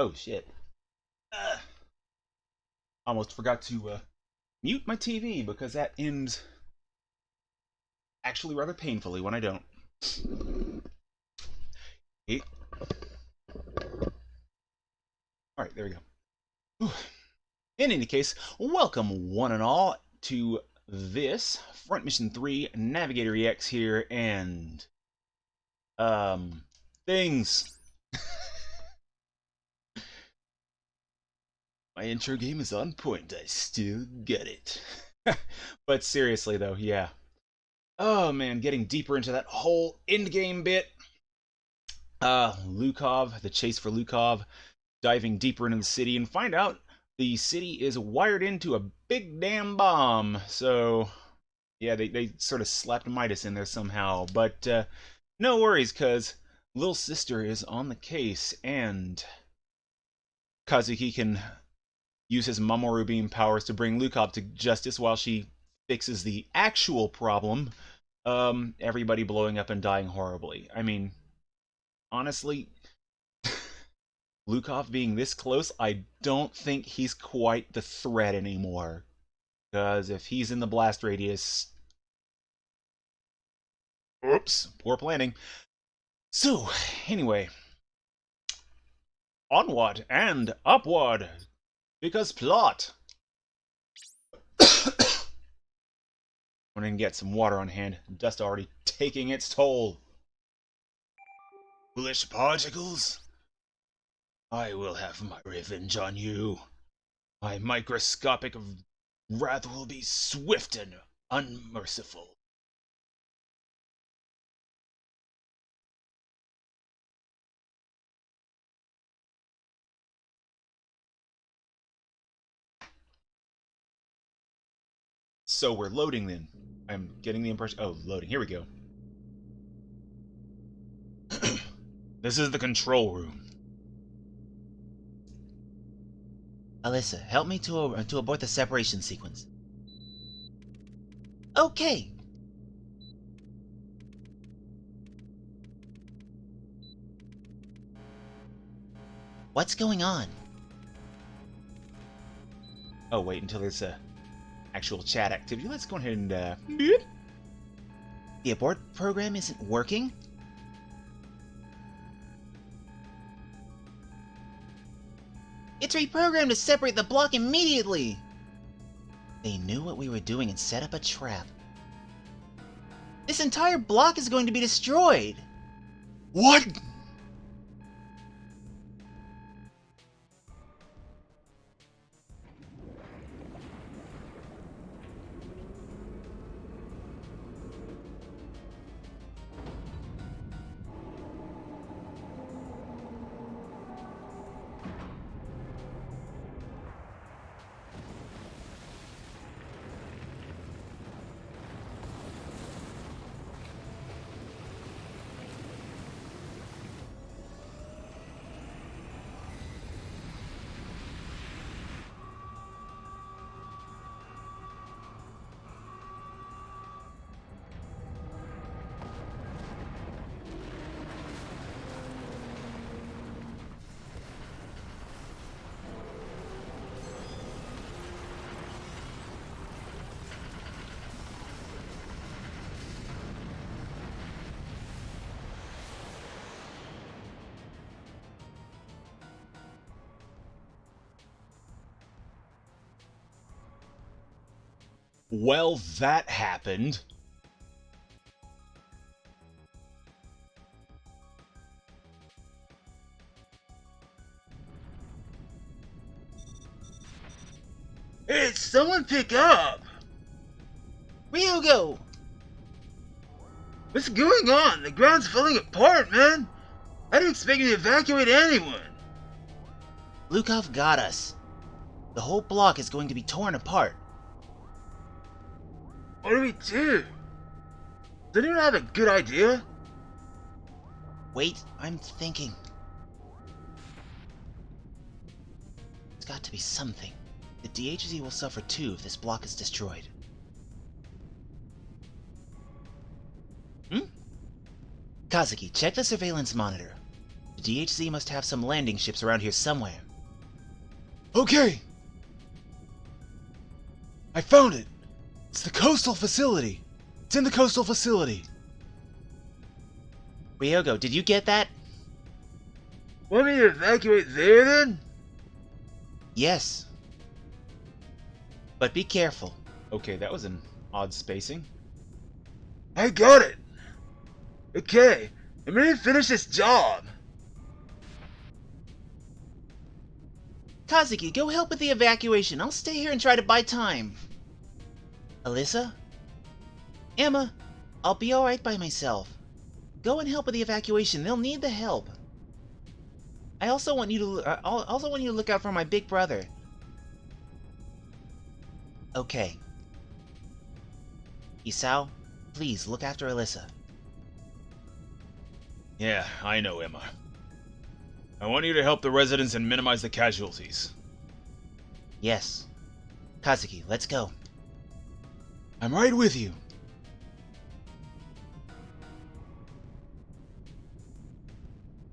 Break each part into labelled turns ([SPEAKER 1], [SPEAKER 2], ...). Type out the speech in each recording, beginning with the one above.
[SPEAKER 1] Oh shit. Uh, Almost forgot to mute my TV because that ends actually rather painfully when I don't. Eh, Alright, there we go. Whew. In any case, welcome one and all to this Front Mission 3 NavigatorEX here and things. My intro game is on point. I still get it. But seriously though, yeah. Oh man, getting deeper into that whole endgame bit. Lukov, the chase for Lukov, diving deeper into the city and find out the city is wired into a big damn bomb. So, yeah, they sort of slapped Midas in there somehow. But no worries, because Little Sister is on the case, and Kazuki can use his Mamoru Beam powers to bring Lukov to justice while she fixes the actual problem. Everybody blowing up and dying horribly. I mean, honestly, Lukov being this close, I don't think he's quite the threat anymore. Because if he's in the blast radius... Oops, poor planning. So, anyway. Onward and upward. Because plot. I'm gonna get some water on hand. Dust already taking its toll. Foolish particles. I will have my revenge on you. My microscopic wrath will be swift and unmerciful. So we're loading then. I'm getting the impression... Oh, loading. Here we go. This is the control room.
[SPEAKER 2] Alyssa, help me to abort the separation sequence. Okay. What's going on?
[SPEAKER 1] Oh, wait until there's a actual chat activity. Let's go ahead and
[SPEAKER 2] The abort program isn't working? It's reprogrammed to separate the block immediately! They knew what we were doing and set up a trap. This entire block is going to be destroyed!
[SPEAKER 1] What? Well, that happened.
[SPEAKER 2] Hey, someone pick up! Ryugo! What's going on? The ground's falling apart, man! How do you expect me to evacuate anyone? Lukov got us. The whole block is going to be torn apart. What do we do? Does anyone have a good idea? Wait, I'm thinking. It's got to be something. The DHZ will suffer too if this block is destroyed. Kazuki, check the surveillance monitor. The DHZ must have some landing ships around here somewhere.
[SPEAKER 1] Okay! I found it! It's the coastal facility! It's in the coastal facility!
[SPEAKER 2] Ryogo, did you get that?
[SPEAKER 3] Want me to evacuate there then?
[SPEAKER 2] Yes. But be careful.
[SPEAKER 1] Okay, that was an odd spacing.
[SPEAKER 3] I got it. Okay, I'm ready to finish this job.
[SPEAKER 2] Kazuki, go help with the evacuation. I'll stay here and try to buy time. Alyssa? Emma, I'll be alright by myself. Go and help with the evacuation. They'll need the help. I also want you to look out for my big brother. Okay. Isao, please look after Alyssa.
[SPEAKER 1] Yeah, I know, Emma. I want you to help the residents and minimize the casualties.
[SPEAKER 2] Yes. Kazuki, let's go.
[SPEAKER 1] I'm right with you.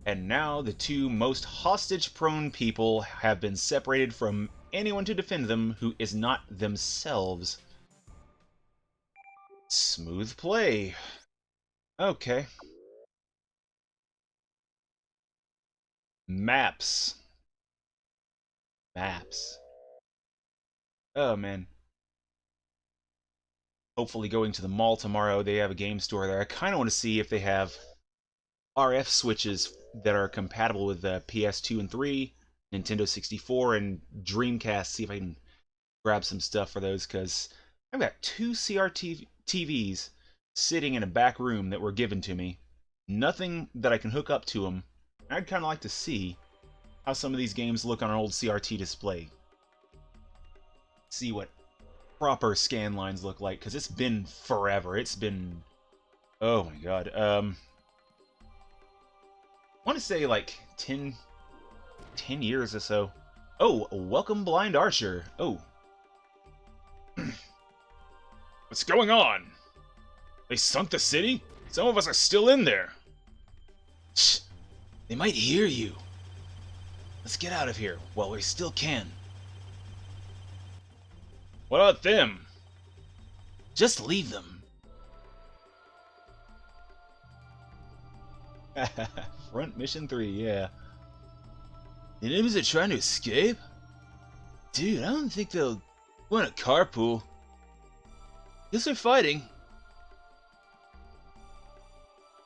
[SPEAKER 1] And now the two most hostage-prone people have been separated from anyone to defend them who is not themselves. Smooth play. Okay. Maps. Maps. Oh, man. Hopefully going to the mall tomorrow. They have a game store there. I kind of want to see if they have RF switches that are compatible with the PS2 and 3, Nintendo 64, and Dreamcast. See if I can grab some stuff for those, because I've got two CRT TVs sitting in a back room that were given to me. Nothing that I can hook up to them. I'd kind of like to see how some of these games look on an old CRT display. See what proper scan lines look like, because it's been forever. It's been... oh my god. I want to say like 10 years or so. Oh, welcome Blind Archer. Oh. What's going on? They sunk the city? Some of us are still in there. Shh. They might hear you. Let's get out of here while we still can. What about them? Just leave them. Front Mission 3, yeah. The enemies are trying to escape? Dude, I don't think they'll want to carpool. Guess they're fighting.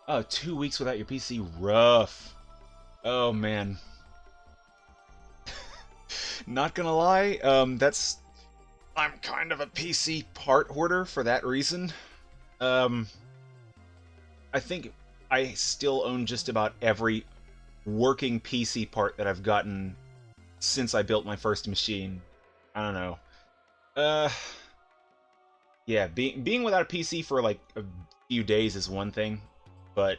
[SPEAKER 1] Oh, 2 weeks without your PC, rough. Oh, man. Not gonna lie, I'm kind of a PC part hoarder for that reason. I think I still own just about every working PC part that I've gotten since I built my first machine. I don't know. Yeah, being without a PC for like a few days is one thing, but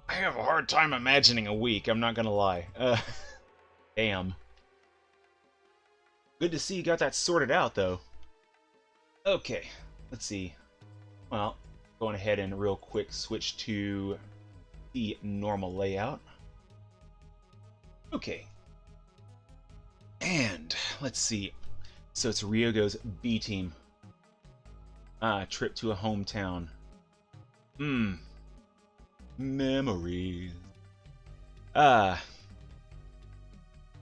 [SPEAKER 1] I have a hard time imagining a week, I'm not gonna lie. Damn. Good to see you got that sorted out, though. Okay, let's see. Well, going ahead and real quick switch to the normal layout. Okay. And, let's see. So it's Ryogo's B team. Trip to a hometown. Memories. Let's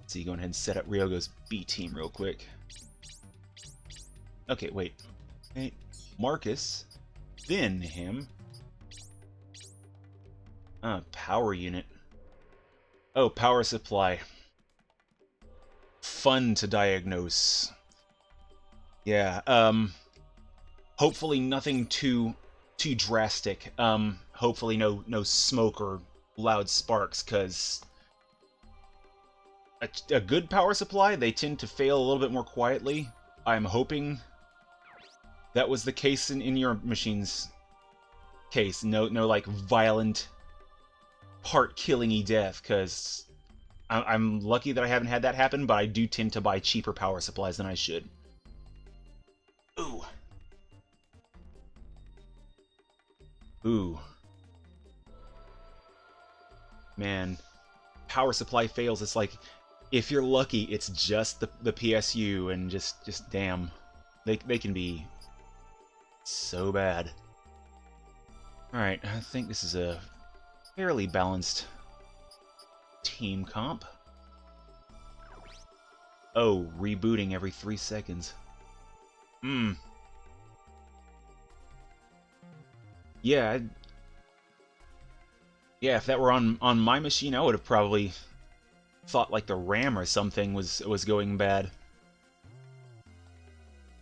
[SPEAKER 1] see, going ahead and set up Ryogo's B team real quick. Okay, wait. Hey, Marcus. Then him. Power unit. Oh, power supply. Fun to diagnose. Yeah, hopefully nothing too drastic. Hopefully no smoke or loud sparks, cause a good power supply, they tend to fail a little bit more quietly. I'm hoping that was the case in your machine's case. No like violent part-killing-y death, because I'm lucky that I haven't had that happen, but I do tend to buy cheaper power supplies than I should. Ooh. Ooh. Man, power supply fails. It's like, if you're lucky, it's just the PSU, and just damn. They can be so bad. Alright, I think this is a fairly balanced team comp. Oh, rebooting every 3 seconds. Yeah, yeah, if that were on my machine, I would have probably thought like the RAM or something was going bad.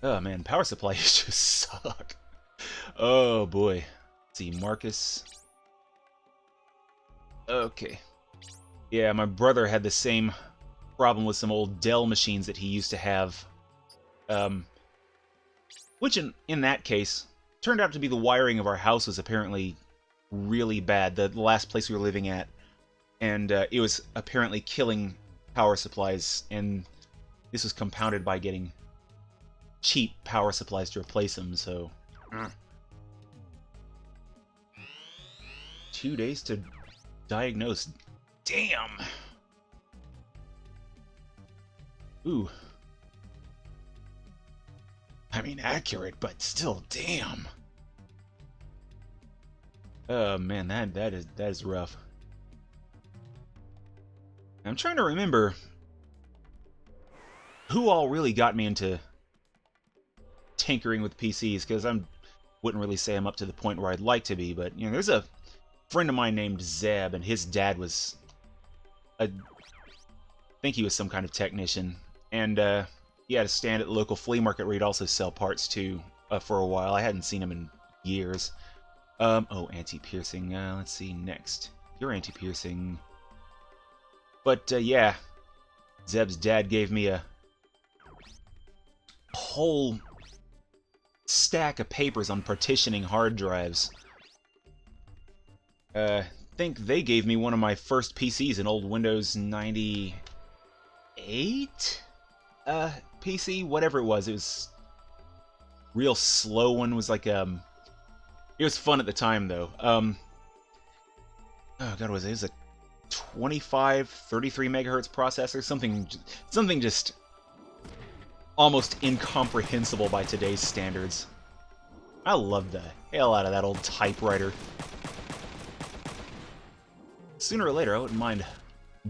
[SPEAKER 1] Oh man, power supplies just suck. Oh boy. Let's see, Marcus. Okay. Yeah, my brother had the same problem with some old Dell machines that he used to have. Which in that case, turned out to be the wiring of our house was apparently really bad, the last place we were living at. And it was apparently killing power supplies, and this was compounded by getting cheap power supplies to replace them, so... 2 days to diagnose. Damn! Ooh. I mean, accurate, but still, damn. Oh man, that is rough. I'm trying to remember who all really got me into tinkering with PCs, because I wouldn't really say I'm up to the point where I'd like to be, but you know, there's a friend of mine named Zeb, and his dad was I think he was some kind of technician, and he had a stand at the local flea market where he'd also sell parts to for a while. I hadn't seen him in years. Oh, anti-piercing. Let's see, next. You're anti-piercing. But, yeah. Zeb's dad gave me a whole stack of papers on partitioning hard drives. Think they gave me one of my first PCs, an old Windows 98? PC? Whatever it was real slow one. Was like, it was fun at the time, though. Oh god, it was a 25, 33 megahertz processor, something just almost incomprehensible by today's standards. I loved the hell out of that old typewriter. Sooner or later, I wouldn't mind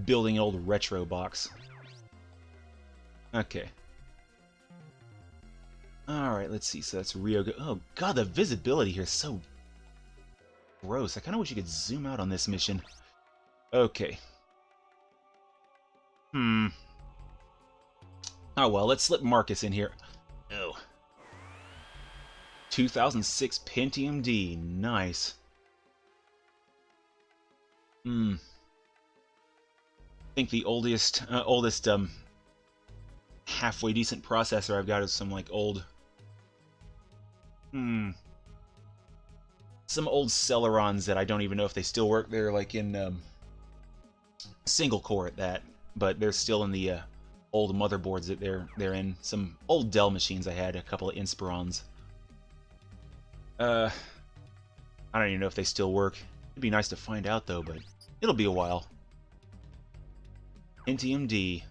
[SPEAKER 1] building an old retro box. Okay. Alright, let's see. So that's Ryoga. Oh god, the visibility here is so gross. I kind of wish you could zoom out on this mission. Okay. Oh well, let's slip Marcus in here. Oh. 2006 Pentium D. Nice. I think the oldest halfway decent processor I've got is some like old some old Celerons that I don't even know if they still work. They're like in single core at that, but they're still in the old motherboards that they're in. Some old Dell machines I had, a couple of Inspirons. I don't even know if they still work. It'd be nice to find out though, but it'll be a while. Pentium D.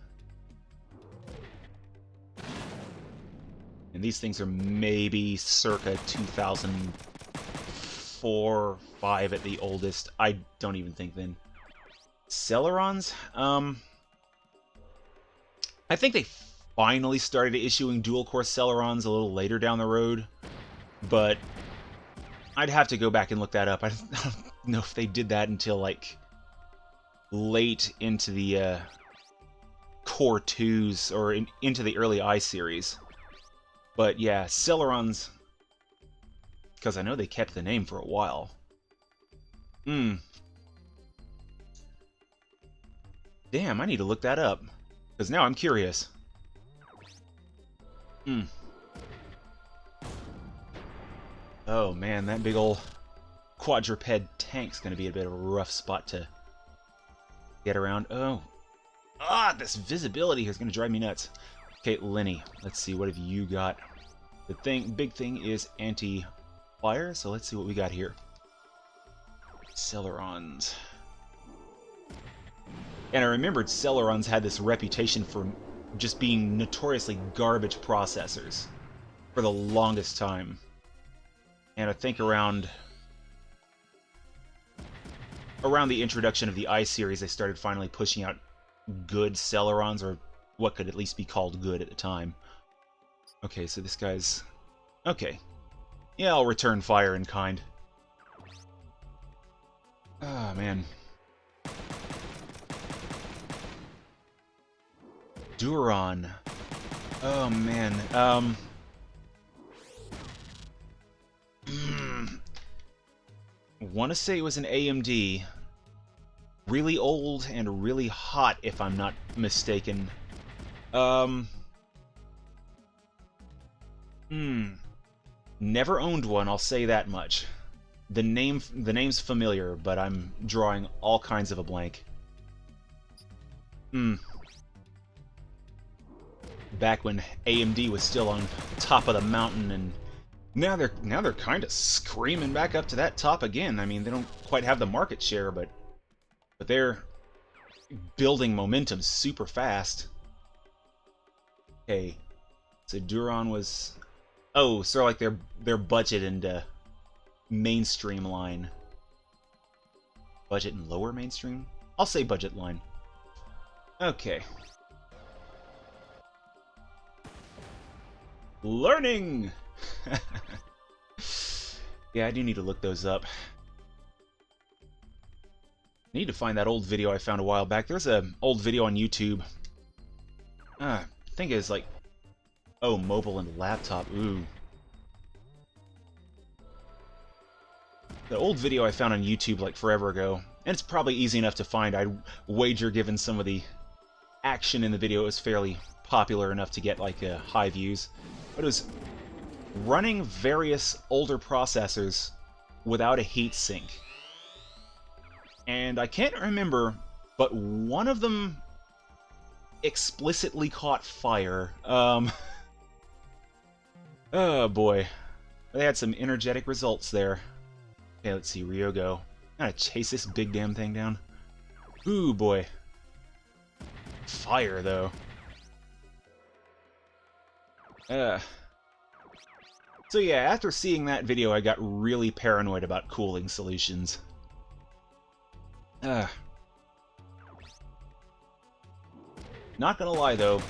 [SPEAKER 1] And these things are maybe circa 2004, 5 at the oldest. I don't even think then. Celerons? I think they finally started issuing dual-core Celerons a little later down the road, but I'd have to go back and look that up. I don't know if they did that until, like, late into the Core 2s, or into the early I series. But yeah, Celerons, because I know they kept the name for a while. Damn, I need to look that up, because now I'm curious. Oh man, that big ol' quadruped tank's gonna be a bit of a rough spot to get around. Oh. This visibility here is gonna drive me nuts. Okay, Lenny, let's see, what have you got? The big thing is anti-fire, so let's see what we got here. Celerons. And I remembered Celerons had this reputation for just being notoriously garbage processors for the longest time. And I think around the introduction of the I-Series, they started finally pushing out good Celerons, or what could at least be called good at the time. Okay, so this guy's... Okay. Yeah, I'll return fire in kind. Ah, man. Duron. Oh, man. Want to say it was an AMD. Really old and really hot, if I'm not mistaken. Never owned one, I'll say that much. The name's familiar, but I'm drawing all kinds of a blank. Back when AMD was still on top of the mountain, and now they're kind of screaming back up to that top again. I mean, they don't quite have the market share, but they're building momentum super fast. Okay, so Duron was... Oh, sort of like their budget and mainstream line. Budget and lower mainstream? I'll say budget line. Okay. Learning! Yeah, I do need to look those up. I need to find that old video I found a while back. There's an old video on YouTube. I think it's like... Oh, mobile and laptop. Ooh. The old video I found on YouTube like forever ago, and it's probably easy enough to find. I'd wager, given some of the action in the video, it was fairly popular enough to get like high views. But it was running various older processors without a heatsink. And I can't remember, but one of them explicitly caught fire. Oh boy. They had some energetic results there. Okay, let's see, Ryogo. Gotta chase this big damn thing down. Ooh boy. Fire, though. So yeah, after seeing that video, I got really paranoid about cooling solutions. Not gonna lie, though,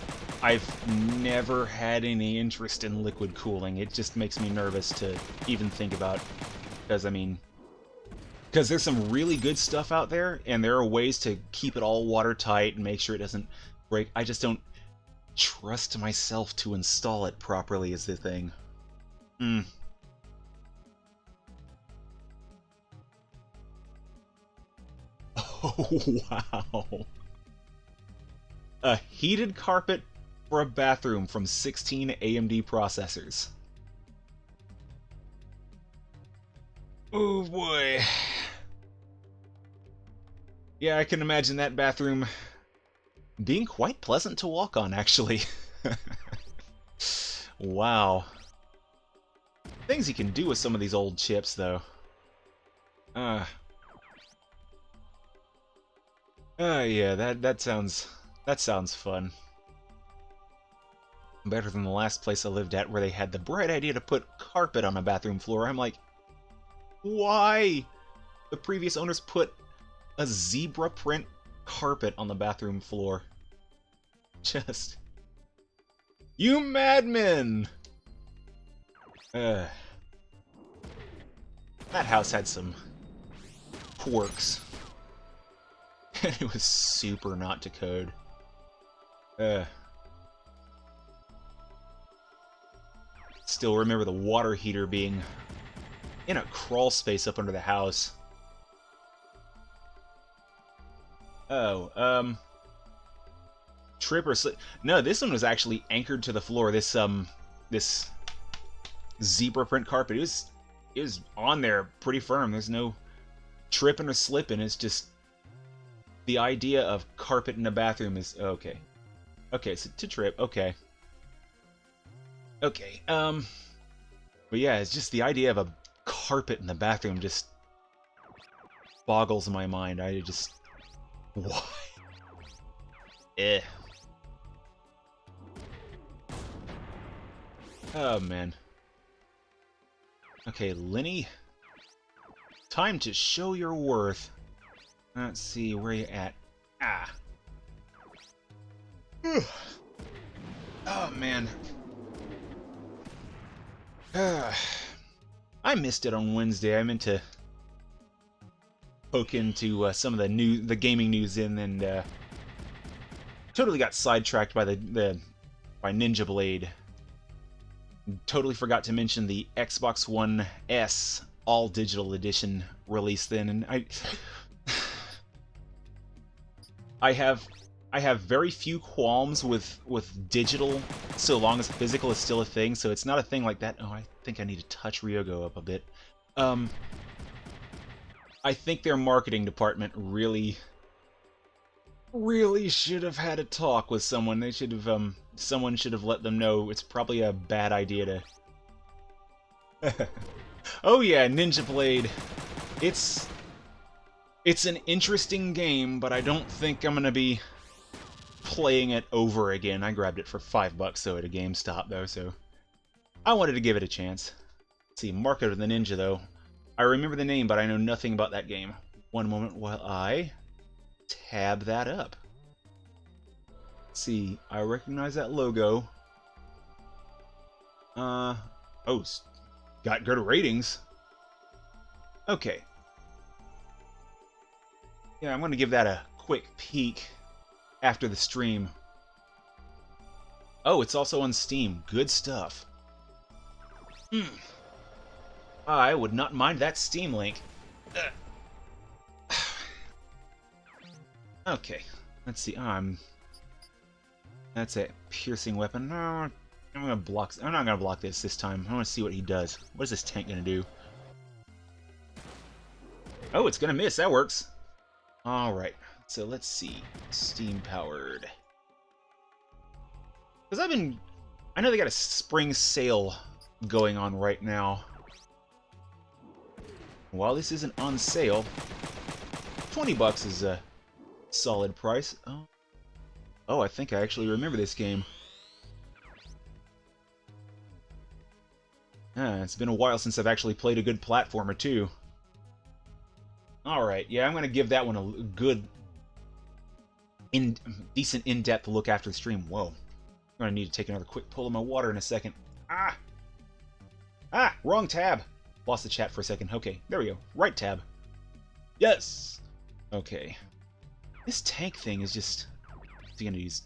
[SPEAKER 1] I've never had any interest in liquid cooling. It just makes me nervous to even think about. Because, I mean... Because there's some really good stuff out there, and there are ways to keep it all watertight and make sure it doesn't break. I just don't trust myself to install it properly is the thing. Oh, wow. A heated carpet for a bathroom from 16 AMD processors. Oh boy. Yeah, I can imagine that bathroom being quite pleasant to walk on, actually. Wow. Things you can do with some of these old chips, though. Yeah, that sounds fun. Better than the last place I lived at, where they had the bright idea to put carpet on a bathroom floor. I'm like, why? The previous owners put a zebra print carpet on the bathroom floor. Just... You madmen! That house had some quirks. And it was super not to code. Still remember the water heater being in a crawl space up under the house. Oh, trip or slip? No, this one was actually anchored to the floor. This this zebra print carpet. It was on there pretty firm. There's no tripping or slipping. It's just the idea of carpet in a bathroom is okay. Okay, so to trip. Okay. Okay. But yeah, it's just the idea of a carpet in the bathroom just boggles my mind. I just... Why? Eh. Oh, man. Okay, Lenny. Time to show your worth. Let's see, where you at? Ah. Whew. Oh, man. I missed it on Wednesday. I meant to poke into some of the gaming news and totally got sidetracked by by Ninja Blade. Totally forgot to mention the Xbox One S all digital edition release then, and I have very few qualms with digital so long as physical is still a thing. So it's not a thing like that. Oh, I think I need to touch Ryogo up a bit. I think their marketing department really should have had a talk with someone. They should have someone should have let them know it's probably a bad idea to Oh yeah, Ninja Blade. It's an interesting game, but I don't think I'm gonna be playing it over again. I grabbed it for $5 though at a GameStop though, so I wanted to give it a chance. Let's see, Mark of the Ninja though. I remember the name, but I know nothing about that game. One moment while I tab that up. Let's see, I recognize that logo. Oh, got good ratings. Okay. Yeah, I'm gonna give that a quick peek after the stream. Oh, it's also on Steam. Good stuff. I would not mind that Steam link. Okay, let's see. That's a piercing weapon. No, I'm gonna block. I'm not gonna block this time. I want to see what he does. What is this tank gonna do? Oh, it's gonna miss. That works. All right. So let's see. Steam powered. Because I know they got a spring sale going on right now. While this isn't on sale, $20 is a solid price. Oh, I think I actually remember this game. It's been a while since I've actually played a good platformer, too. Alright, yeah, I'm going to give that one a good, decent in-depth look after the stream. Whoa. I'm going to need to take another quick pull of my water in a second. Wrong tab. Lost the chat for a second. Okay, there we go. Right tab. Yes! Okay. This tank thing is just... What's he going to use?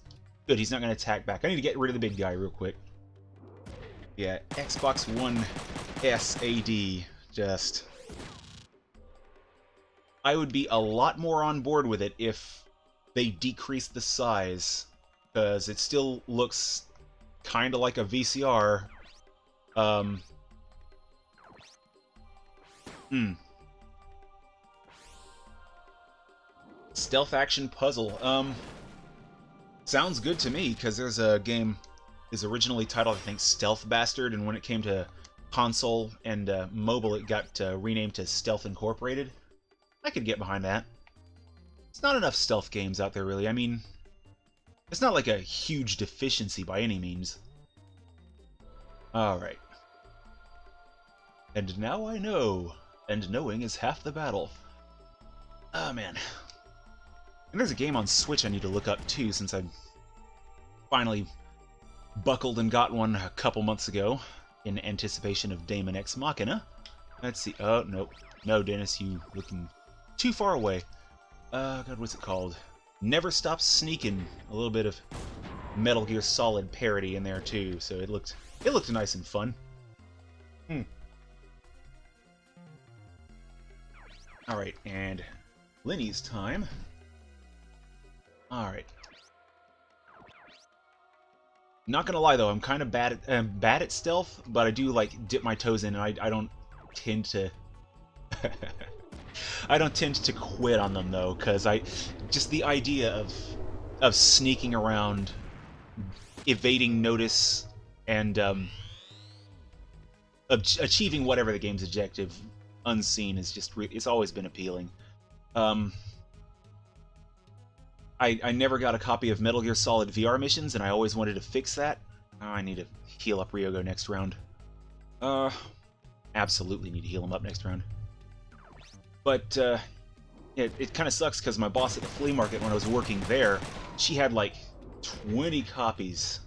[SPEAKER 1] Good, he's not going to attack back. I need to get rid of the big guy real quick. Yeah, Xbox One SAD. Just... I would be a lot more on board with it if they decreased the size, because it still looks kind of like a VCR. Stealth action puzzle. Sounds good to me, because there's a game is originally titled, I think, Stealth Bastard, and when it came to console and mobile, it got renamed to Stealth Incorporated. I could get behind that. It's not enough stealth games out there, really. I mean, it's not like a huge deficiency by any means. Alright. And now I know. And knowing is half the battle. Oh, man. And there's a game on Switch I need to look up, too, since I finally buckled and got one a couple months ago in anticipation of Daemon X Machina. Let's see. Oh, nope. No, Dennis, you looking too far away. God, what's it called? Never Stop Sneaking. A little bit of Metal Gear Solid parody in there too, so it looked nice and fun. All right, and Lenny's time. All right. Not gonna lie though, I'm kind of bad at stealth, but I do like dip my toes in, and I don't tend to. I don't tend to quit on them though, because just the idea of sneaking around, evading notice, and achieving whatever the game's objective unseen is just it's always been appealing. I I never got a copy of Metal Gear Solid VR missions, and I always wanted to fix that. Oh, I need to heal up Ryogo next round. Absolutely need to heal him up next round. But, it kind of sucks because my boss at the flea market when I was working there, she had like 20 copies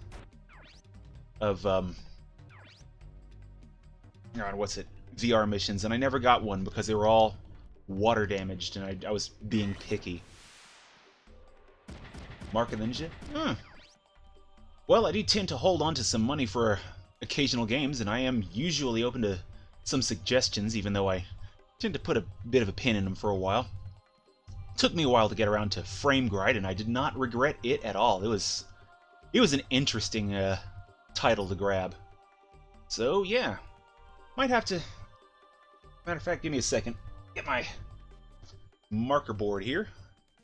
[SPEAKER 1] of, God, what's it? VR missions, and I never got one because they were all water damaged, and I was being picky. Mark of the Ninja? Well, I do tend to hold on to some money for occasional games, and I am usually open to some suggestions, even though I tend to put a bit of a pin in them for a while. Took me a while to get around to Frame Gride, and I did not regret it at all. It was an interesting title to grab. So yeah, might have to. Matter of fact, give me a second. Get my marker board here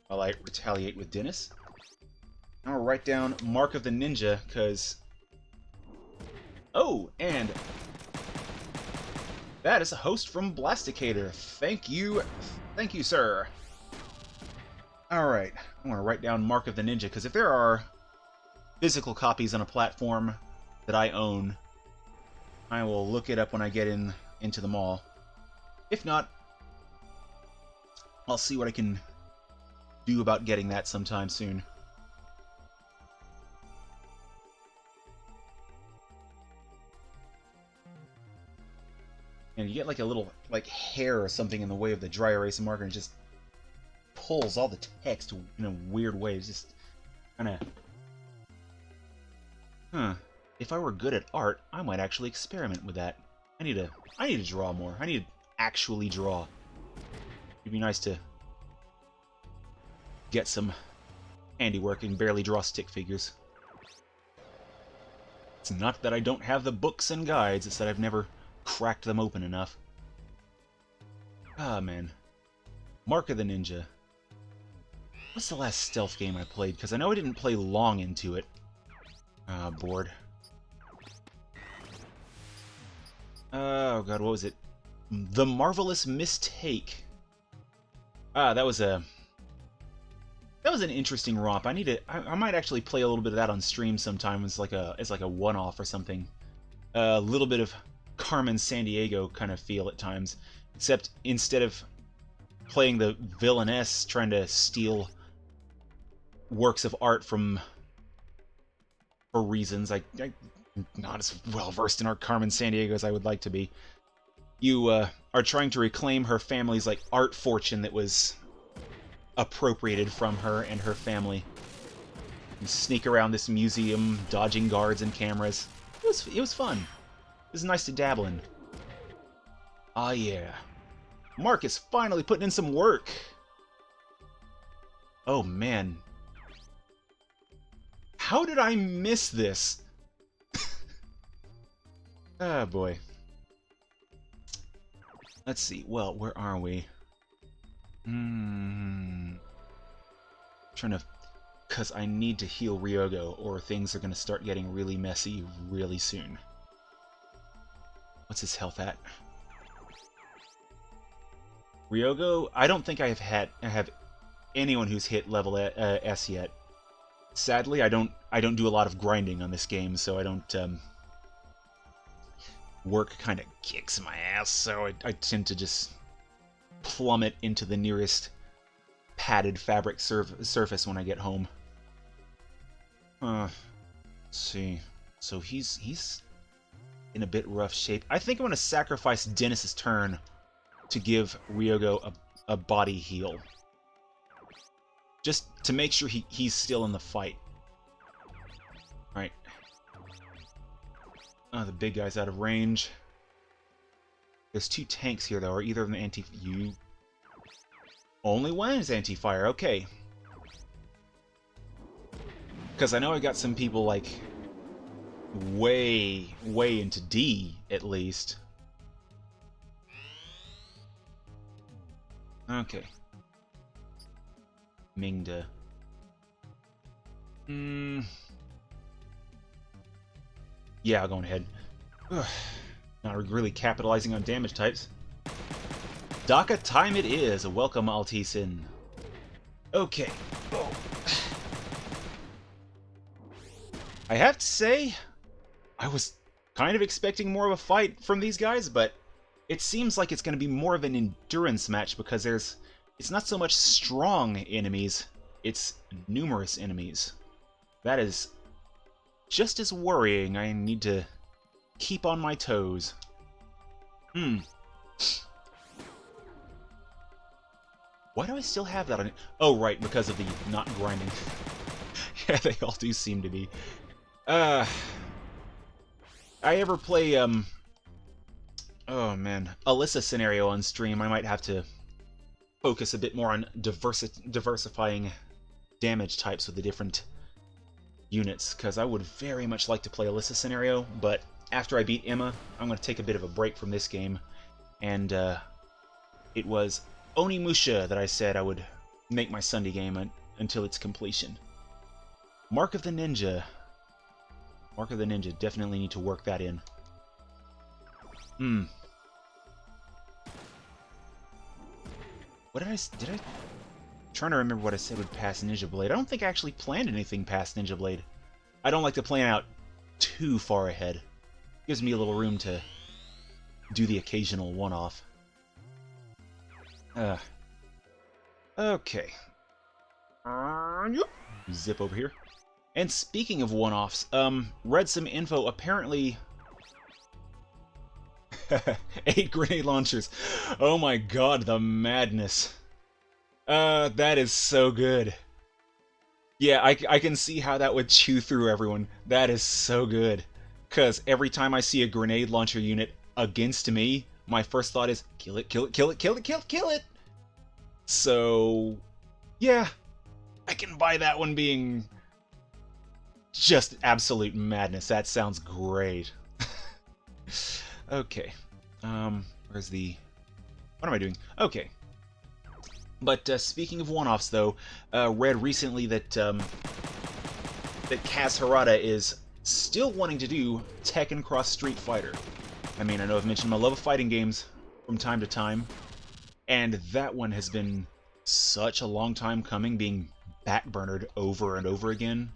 [SPEAKER 1] while I retaliate with Dennis. I'll write down Mark of the Ninja, because... Oh, and... that is a host from Blasticator. Thank you, sir. Alright, I'm going to write down Mark of the Ninja, because if there are physical copies on a platform that I own, I will look it up when I get into the mall. If not, I'll see what I can do about getting that sometime soon. And you get like a little hair or something in the way of the dry erase marker, and it just pulls all the text in a weird way. It's just kind of, if I were good at art, I might actually experiment with that. I need to draw more. I need to actually draw. It'd be nice to get some handiwork and barely draw stick figures. It's not that I don't have the books and guides, it's that I've never cracked them open enough. Ah, man. Mark of the Ninja. What's the last stealth game I played? Because I know I didn't play long into it. Bored. Oh god, what was it? The Marvelous Mistake. That was an interesting romp. I might actually play a little bit of that on stream sometime. It's like a one-off or something. A little bit of Carmen Sandiego kind of feel at times, except instead of playing the villainess trying to steal works of art for reasons, I'm not as well versed in our Carmen Sandiego as I would like to be. You are trying to reclaim her family's art fortune that was appropriated from her and her family. You sneak around this museum, dodging guards and cameras. It was fun. It was nice to dabble in. Ah, yeah. Mark is finally putting in some work. Oh, man. How did I miss this? Ah, boy. Let's see. Well, where are we? Trying to... Because I need to heal Ryogo, or things are going to start getting really messy really soon. What's his health at? Ryogo, I don't think I have anyone who's hit level S yet. Sadly, I don't do a lot of grinding on this game, so I don't work kind of kicks my ass, so I tend to just plummet into the nearest padded fabric surface when I get home. Let's see. So he's in a bit rough shape. I think I'm going to sacrifice Dennis's turn to give Ryogo a body heal. Just to make sure he's still in the fight. Alright. Oh, the big guy's out of range. There's two tanks here, though. Are either of them you? Only one is anti-fire. Okay. Because I know I got some people, way into D, at least. Okay. Mingda. Yeah, I'll go ahead. Ugh. Not really capitalizing on damage types. Daka time it is. Welcome, Altisin. Okay. Oh. I have to say, I was kind of expecting more of a fight from these guys, but it seems like it's going to be more of an endurance match because it's not so much strong enemies, it's numerous enemies. That is just as worrying. I need to keep on my toes. Why do I still have that on it? Oh, right, because of the not grinding. Yeah, they all do seem to be. I ever play, oh man, Alyssa scenario on stream, I might have to focus a bit more on diversifying damage types with the different units, because I would very much like to play Alyssa scenario, but after I beat Emma, I'm going to take a bit of a break from this game, and it was Onimusha that I said I would make my Sunday game until its completion. Mark of the Ninja. Mark of the Ninja, definitely need to work that in. What did I... trying to remember what I said would pass Ninja Blade. I don't think I actually planned anything past Ninja Blade. I don't like to plan out too far ahead. Gives me a little room to do the occasional one-off. Okay. Zip over here. And speaking of one-offs, read some info. Apparently, 8 grenade launchers. Oh my god, the madness. That is so good. Yeah, I can see how that would chew through everyone. That is so good. Because every time I see a grenade launcher unit against me, my first thought is, kill it, kill it, kill it, kill it, kill it, kill it! So, yeah, I can buy that one being just absolute madness. That sounds great. Okay. Where's the... what am I doing? Okay. But speaking of one-offs, though, read recently that that Kaz Harada is still wanting to do Tekken Cross Street Fighter. I mean, I know I've mentioned my love of fighting games from time to time, and that one has been such a long time coming, being backburnered over and over again.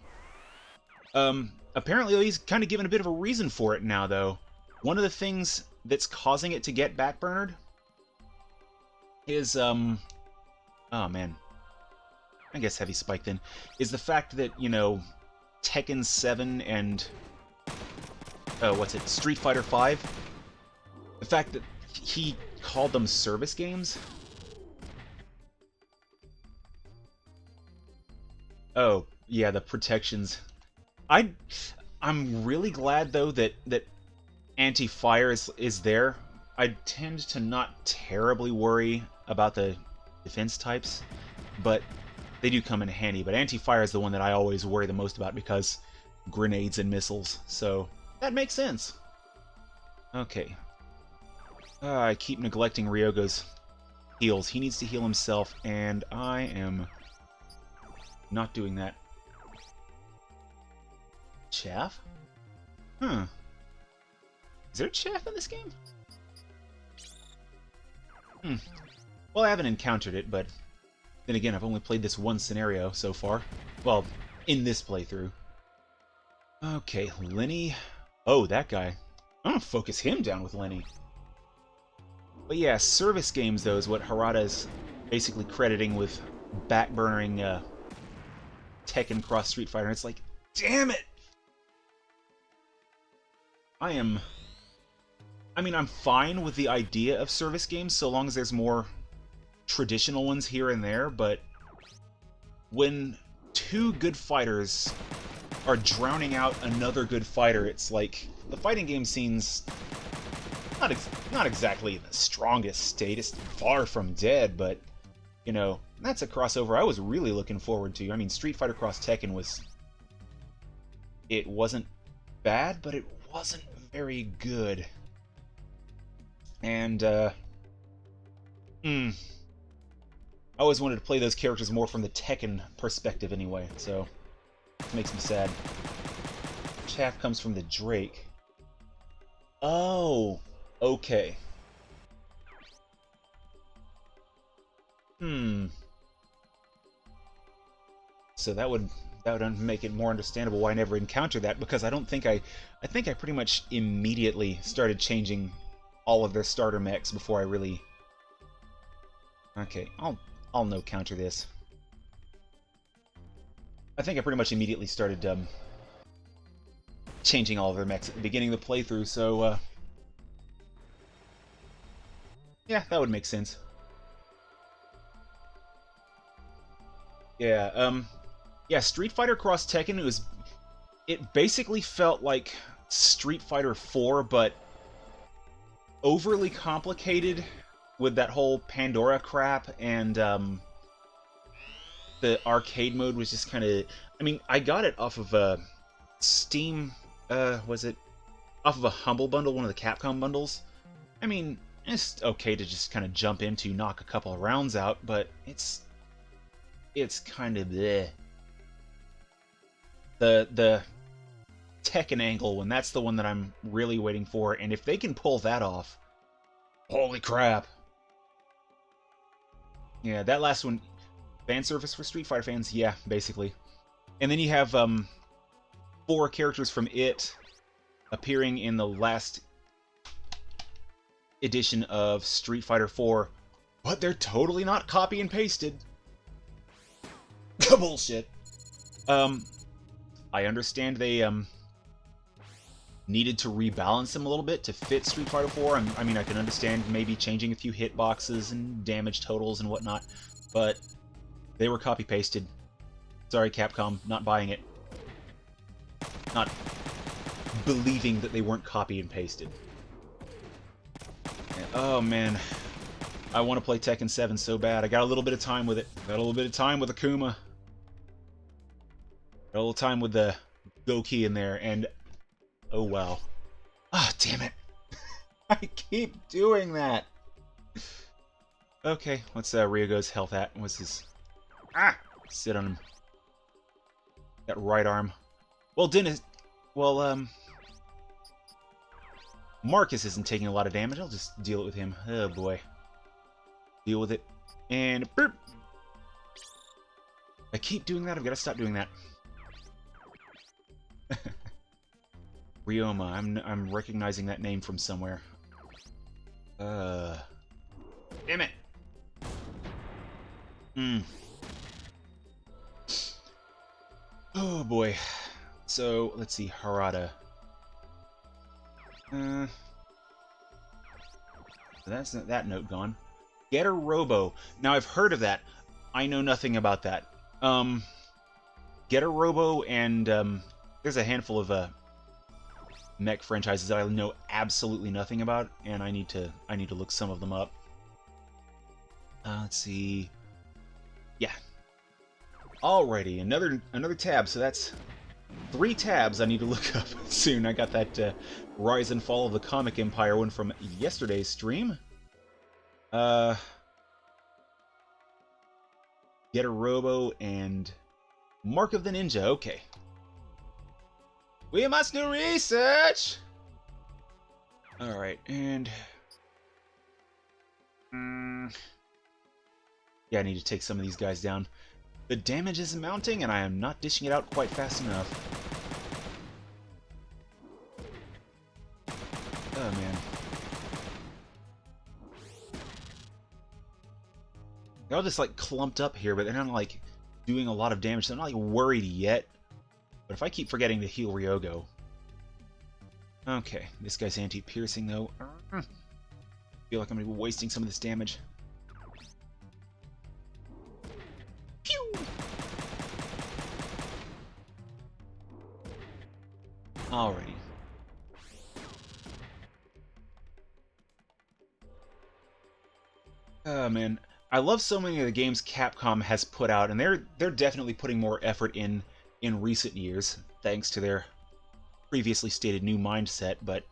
[SPEAKER 1] Apparently he's kind of given a bit of a reason for it now, though. One of the things that's causing it to get backburnered is, oh man, I guess Heavy Spike then, is the fact that, you know, Tekken 7 and, Street Fighter 5, the fact that he called them service games. Oh, yeah, the protections. I'm really glad, though, that anti-fire is there. I tend to not terribly worry about the defense types, but they do come in handy. But anti-fire is the one that I always worry the most about because grenades and missiles, so that makes sense. Okay. I keep neglecting Ryogo's heals. He needs to heal himself, and I am not doing that. Chaff? Huh. Is there chaff in this game? Well, I haven't encountered it, but then again, I've only played this one scenario so far. Well, in this playthrough. Okay, Lenny. Oh, that guy. I'm gonna focus him down with Lenny. But yeah, service games, though, is what Harada's basically crediting with backburnering Tekken Cross Street Fighter. And it's like, damn it! I'm fine with the idea of service games so long as there's more traditional ones here and there, but when two good fighters are drowning out another good fighter, it's like the fighting game scene's not exactly the strongest state. It's far from dead, but you know, that's a crossover I was really looking forward to. I mean, Street Fighter Cross Tekken wasn't bad, but it wasn't very good. And I always wanted to play those characters more from the Tekken perspective anyway, so it makes me sad. Chaff comes from the Drake. Oh, okay. So that would that would make it more understandable why I never encountered that, because I don't think I think I pretty much immediately started changing all of their starter mechs before I really... Okay, I'll no counter this. I think I pretty much immediately started changing all of their mechs at the beginning of the playthrough, so yeah, that would make sense. Yeah, yeah, Street Fighter Cross Tekken, it basically felt like Street Fighter 4, but overly complicated with that whole Pandora crap, and the arcade mode was just kind of... I mean, I got it off of a Steam, was it? Off of a Humble Bundle, one of the Capcom bundles. I mean, it's okay to just kind of jump into, knock a couple of rounds out, but it's kind of bleh. The Tekken angle one, that's the one that I'm really waiting for, and if they can pull that off, holy crap. Yeah, that last one, fan service for Street Fighter fans, yeah, basically. And then you have 4 characters from it appearing in the last edition of Street Fighter 4, but they're totally not copy and pasted. Bullshit. I understand they needed to rebalance them a little bit to fit Street Fighter 4. I mean, I can understand maybe changing a few hitboxes and damage totals and whatnot, but they were copy-pasted. Sorry, Capcom, not buying it. Not believing that they weren't copy and pasted. Oh, man. I want to play Tekken 7 so bad. I got a little bit of time with it. Got a little bit of time with Akuma. Got a little time with the Goki in there, and... oh, wow. Ah, damn it. I keep doing that. Okay, what's Ryogo's health at? What's his... ah! Sit on him. That right arm. Well, Dennis... well, Marcus isn't taking a lot of damage. I'll just deal it with him. Oh, boy. Deal with it. And... burp! I keep doing that. I've got to stop doing that. Ryoma. I'm recognizing that name from somewhere. Damn it! Oh boy. So, let's see, Harada. That's that note gone. Getter Robo. Now, I've heard of that. I know nothing about that. Getter Robo and, there's a handful of, mech franchises that I know absolutely nothing about, and I need to look some of them up. Let's see. Yeah. Alrighty, another tab. So that's 3 tabs I need to look up soon. I got that Rise and Fall of the Comic Empire one from yesterday's stream. Get a Robo and Mark of the Ninja. Okay. We must do research! Alright, and... yeah, I need to take some of these guys down. The damage is mounting, and I am not dishing it out quite fast enough. Oh, man. They're all just, like, clumped up here, but they're not, like, doing a lot of damage. So I'm not, like, worried yet. But if I keep forgetting to heal Ryogo... okay, this guy's anti-piercing, though. I feel like I'm going to be wasting some of this damage. Pew! Alrighty. Oh, man. I love so many of the games Capcom has put out, and they're definitely putting more effort in recent years, thanks to their previously stated new mindset, but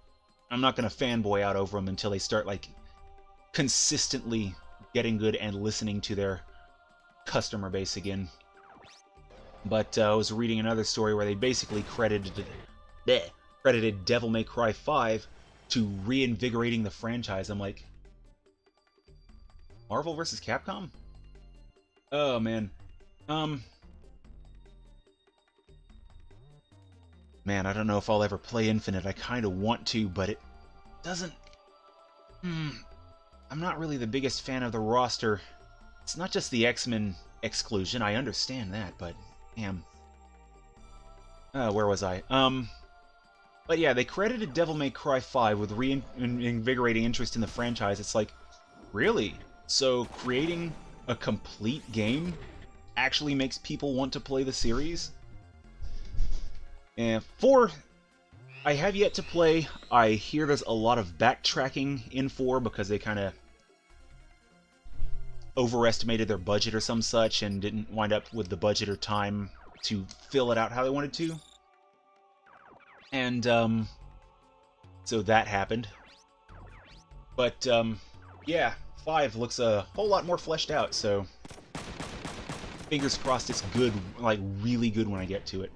[SPEAKER 1] I'm not going to fanboy out over them until they start, like, consistently getting good and listening to their customer base again. But I was reading another story where they basically credited Devil May Cry 5 to reinvigorating the franchise. I'm like, Marvel vs. Capcom? Oh, man. Man, I don't know if I'll ever play Infinite. I kind of want to, but it doesn't... I'm not really the biggest fan of the roster. It's not just the X-Men exclusion, I understand that, but... Damn. Where was I? But yeah, they credited Devil May Cry 5 with reinvigorating interest in the franchise. It's like, really? So creating a complete game actually makes people want to play the series? And 4, I have yet to play. I hear there's a lot of backtracking in 4 because they kind of overestimated their budget or some such and didn't wind up with the budget or time to fill it out how they wanted to. And, so that happened. But, yeah, 5 looks a whole lot more fleshed out, so fingers crossed it's good, like, really good when I get to it.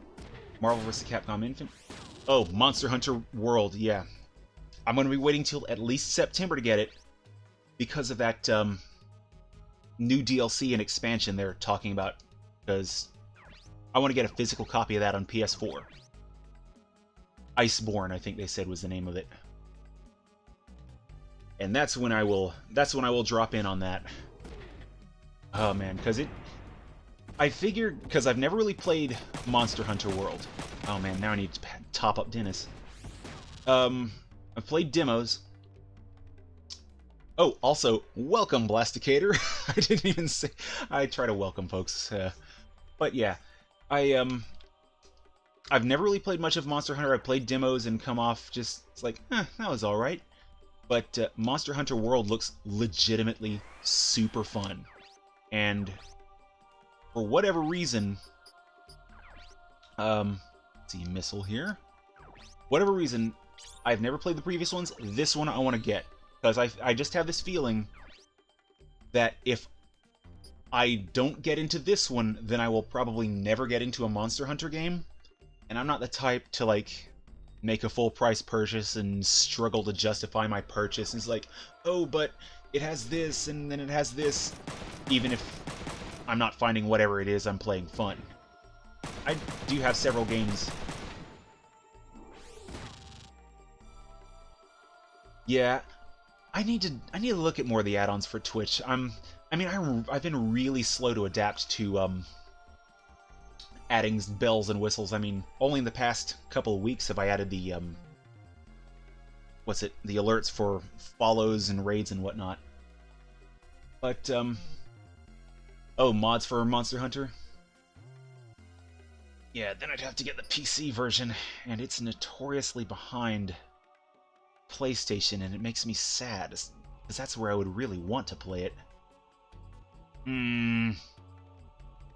[SPEAKER 1] Marvel vs. Capcom Infinite. Oh, Monster Hunter World, yeah. I'm going to be waiting till at least September to get it because of that, new DLC and expansion they're talking about, because I want to get a physical copy of that on PS4. Iceborne, I think they said was the name of it. And that's when I will drop in on that. Oh man, I figured, because I've never really played Monster Hunter World. Oh man, now I need to top up Dennis. I've played demos. Oh, also, welcome, Blasticator. I didn't even say... I try to welcome folks. But yeah, I've never really played much of Monster Hunter. I've played demos and come off just... It's like, that was alright. But Monster Hunter World looks legitimately super fun. And for whatever reason... let's see, missile here. Whatever reason, I've never played the previous ones. This one I want to get. Because I just have this feeling that if I don't get into this one, then I will probably never get into a Monster Hunter game. And I'm not the type to, like, make a full price purchase and struggle to justify my purchase. And it's like, oh, but it has this, and then it has this. Even if I'm not finding whatever it is I'm playing fun. I do have several games. Yeah. I need to look at more of the add-ons for Twitch. I've been really slow to adapt to adding bells and whistles. I mean, only in the past couple of weeks have I added the the alerts for follows and raids and whatnot. But oh, mods for Monster Hunter? Yeah, then I'd have to get the PC version, and it's notoriously behind PlayStation, and it makes me sad, because that's where I would really want to play it.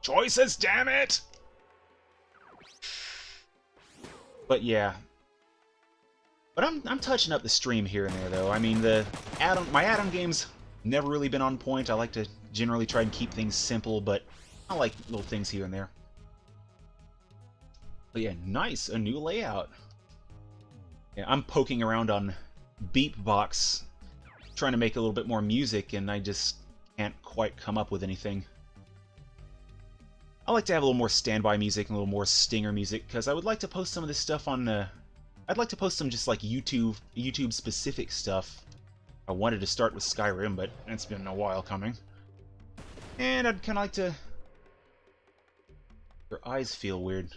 [SPEAKER 1] Choices, damn it! But yeah. But I'm touching up the stream here and there, though. I mean, my add-on games never really been on point. I like to generally try and keep things simple, but I like little things here and there. But yeah, nice, a new layout. Yeah, I'm poking around on Beatbox, trying to make a little bit more music, and I just can't quite come up with anything. I like to have a little more standby music and a little more stinger music, because I would like to post some of this stuff on... I'd like to post some just like YouTube-specific stuff. I wanted to start with Skyrim, but it's been a while coming. And I'd kind of like to... Your eyes feel weird.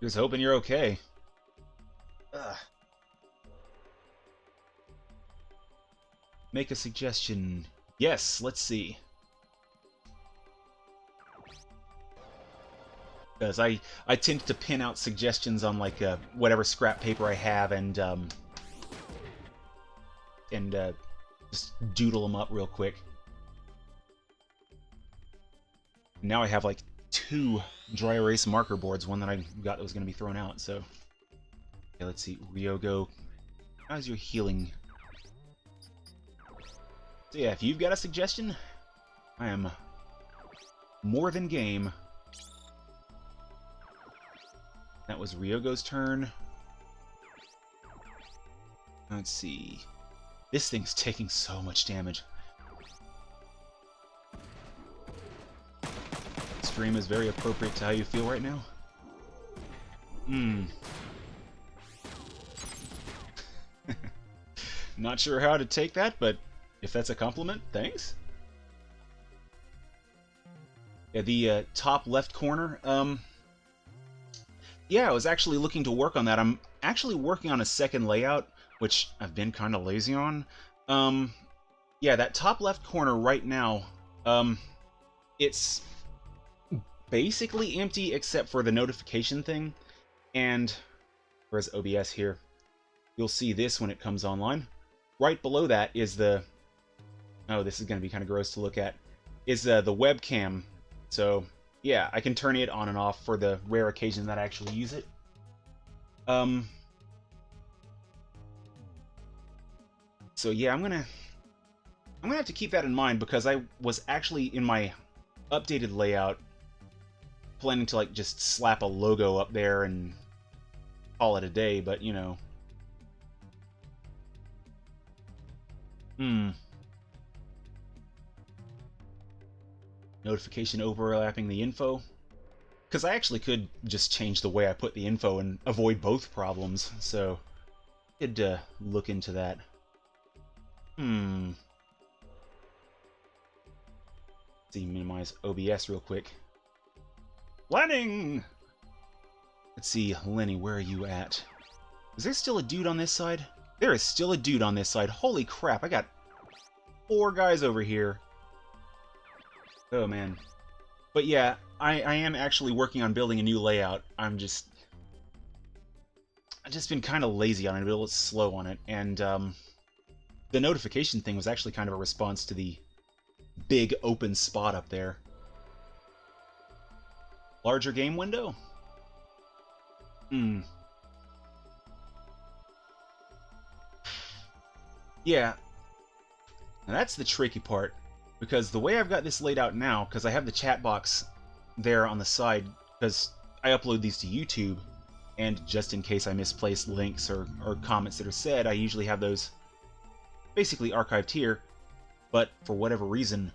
[SPEAKER 1] Just hoping you're okay. Ugh. Make a suggestion. Yes, let's see. Because I tend to pin out suggestions on like whatever scrap paper I have and just doodle them up real quick. Now I have like 2 dry erase marker boards, one that I got that was going to be thrown out, so... Okay, let's see, Ryogo, how's your healing? So yeah, if you've got a suggestion, I am more than game. That was Ryogo's turn. Let's see. This thing's taking so much damage. Stream is very appropriate to how you feel right now. Hmm. Not sure how to take that, but if that's a compliment, thanks. Yeah, the top left corner. Yeah, I was actually looking to work on that. I'm actually working on a second layout, which I've been kind of lazy on. Yeah, that top left corner right now, it's basically empty except for the notification thing. And where's OBS here? You'll see this when it comes online. Right below that is the... Oh, this is going to be kind of gross to look at. Is the webcam. So, yeah, I can turn it on and off for the rare occasion that I actually use it. So yeah, I'm gonna have to keep that in mind because I was actually in my updated layout planning to like just slap a logo up there and call it a day, but you know. Notification overlapping the info. Because I actually could just change the way I put the info and avoid both problems, so I could look into that. Let's see, minimize OBS real quick. Landing! Let's see, Lenny, where are you at? Is there still a dude on this side? There is still a dude on this side. Holy crap, I got 4 guys over here. Oh, man. But yeah, I am actually working on building a new layout. I've just been kind of lazy on it, a little slow on it, and the notification thing was actually kind of a response to the big open spot up there. Larger game window? Yeah. Now that's the tricky part, because the way I've got this laid out now, because I have the chat box there on the side, because I upload these to YouTube, and just in case I misplace links or comments that are said, I usually have those basically archived here, but for whatever reason,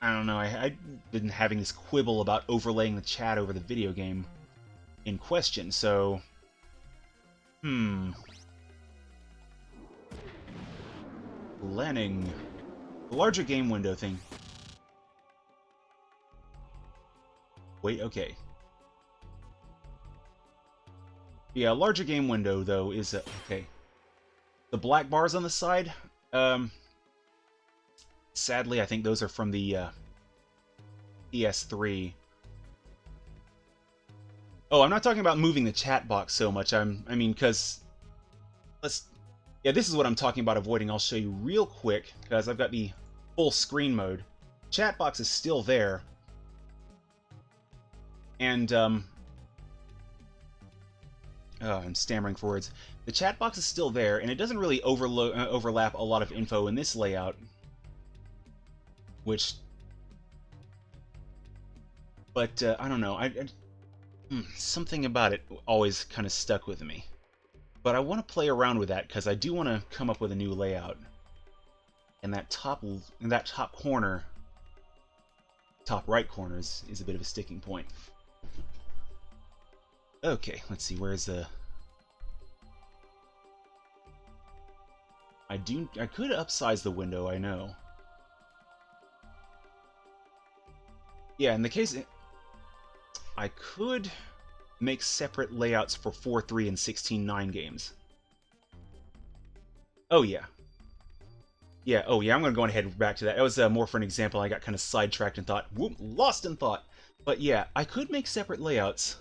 [SPEAKER 1] I don't know, I've been having this quibble about overlaying the chat over the video game in question, so... Planning. The larger game window thing. Wait, okay. Yeah, larger game window, though, is... okay. The black bars on the side, sadly, I think those are from the PS3. Oh, I'm not talking about moving the chat box so much. I mean, because... Yeah, this is what I'm talking about avoiding. I'll show you real quick, because I've got the full screen mode. Chat box is still there. And, oh, I'm stammering for words. The chat box is still there, and it doesn't really overlap a lot of info in this layout. Which... But, I don't know. Something about it always kind of stuck with me. But I want to play around with that, because I do want to come up with a new layout. And that top corner, top right corner is a bit of a sticking point. Okay, let's see, where's the... I could upsize the window, I know. Yeah, in the case... I could make separate layouts for 4.3 and 16.9 games. Oh, yeah. Yeah, oh, yeah, I'm going to go ahead and back to that. That was more for an example. I got kind of sidetracked and thought, whoop, lost in thought. But yeah, I could make separate layouts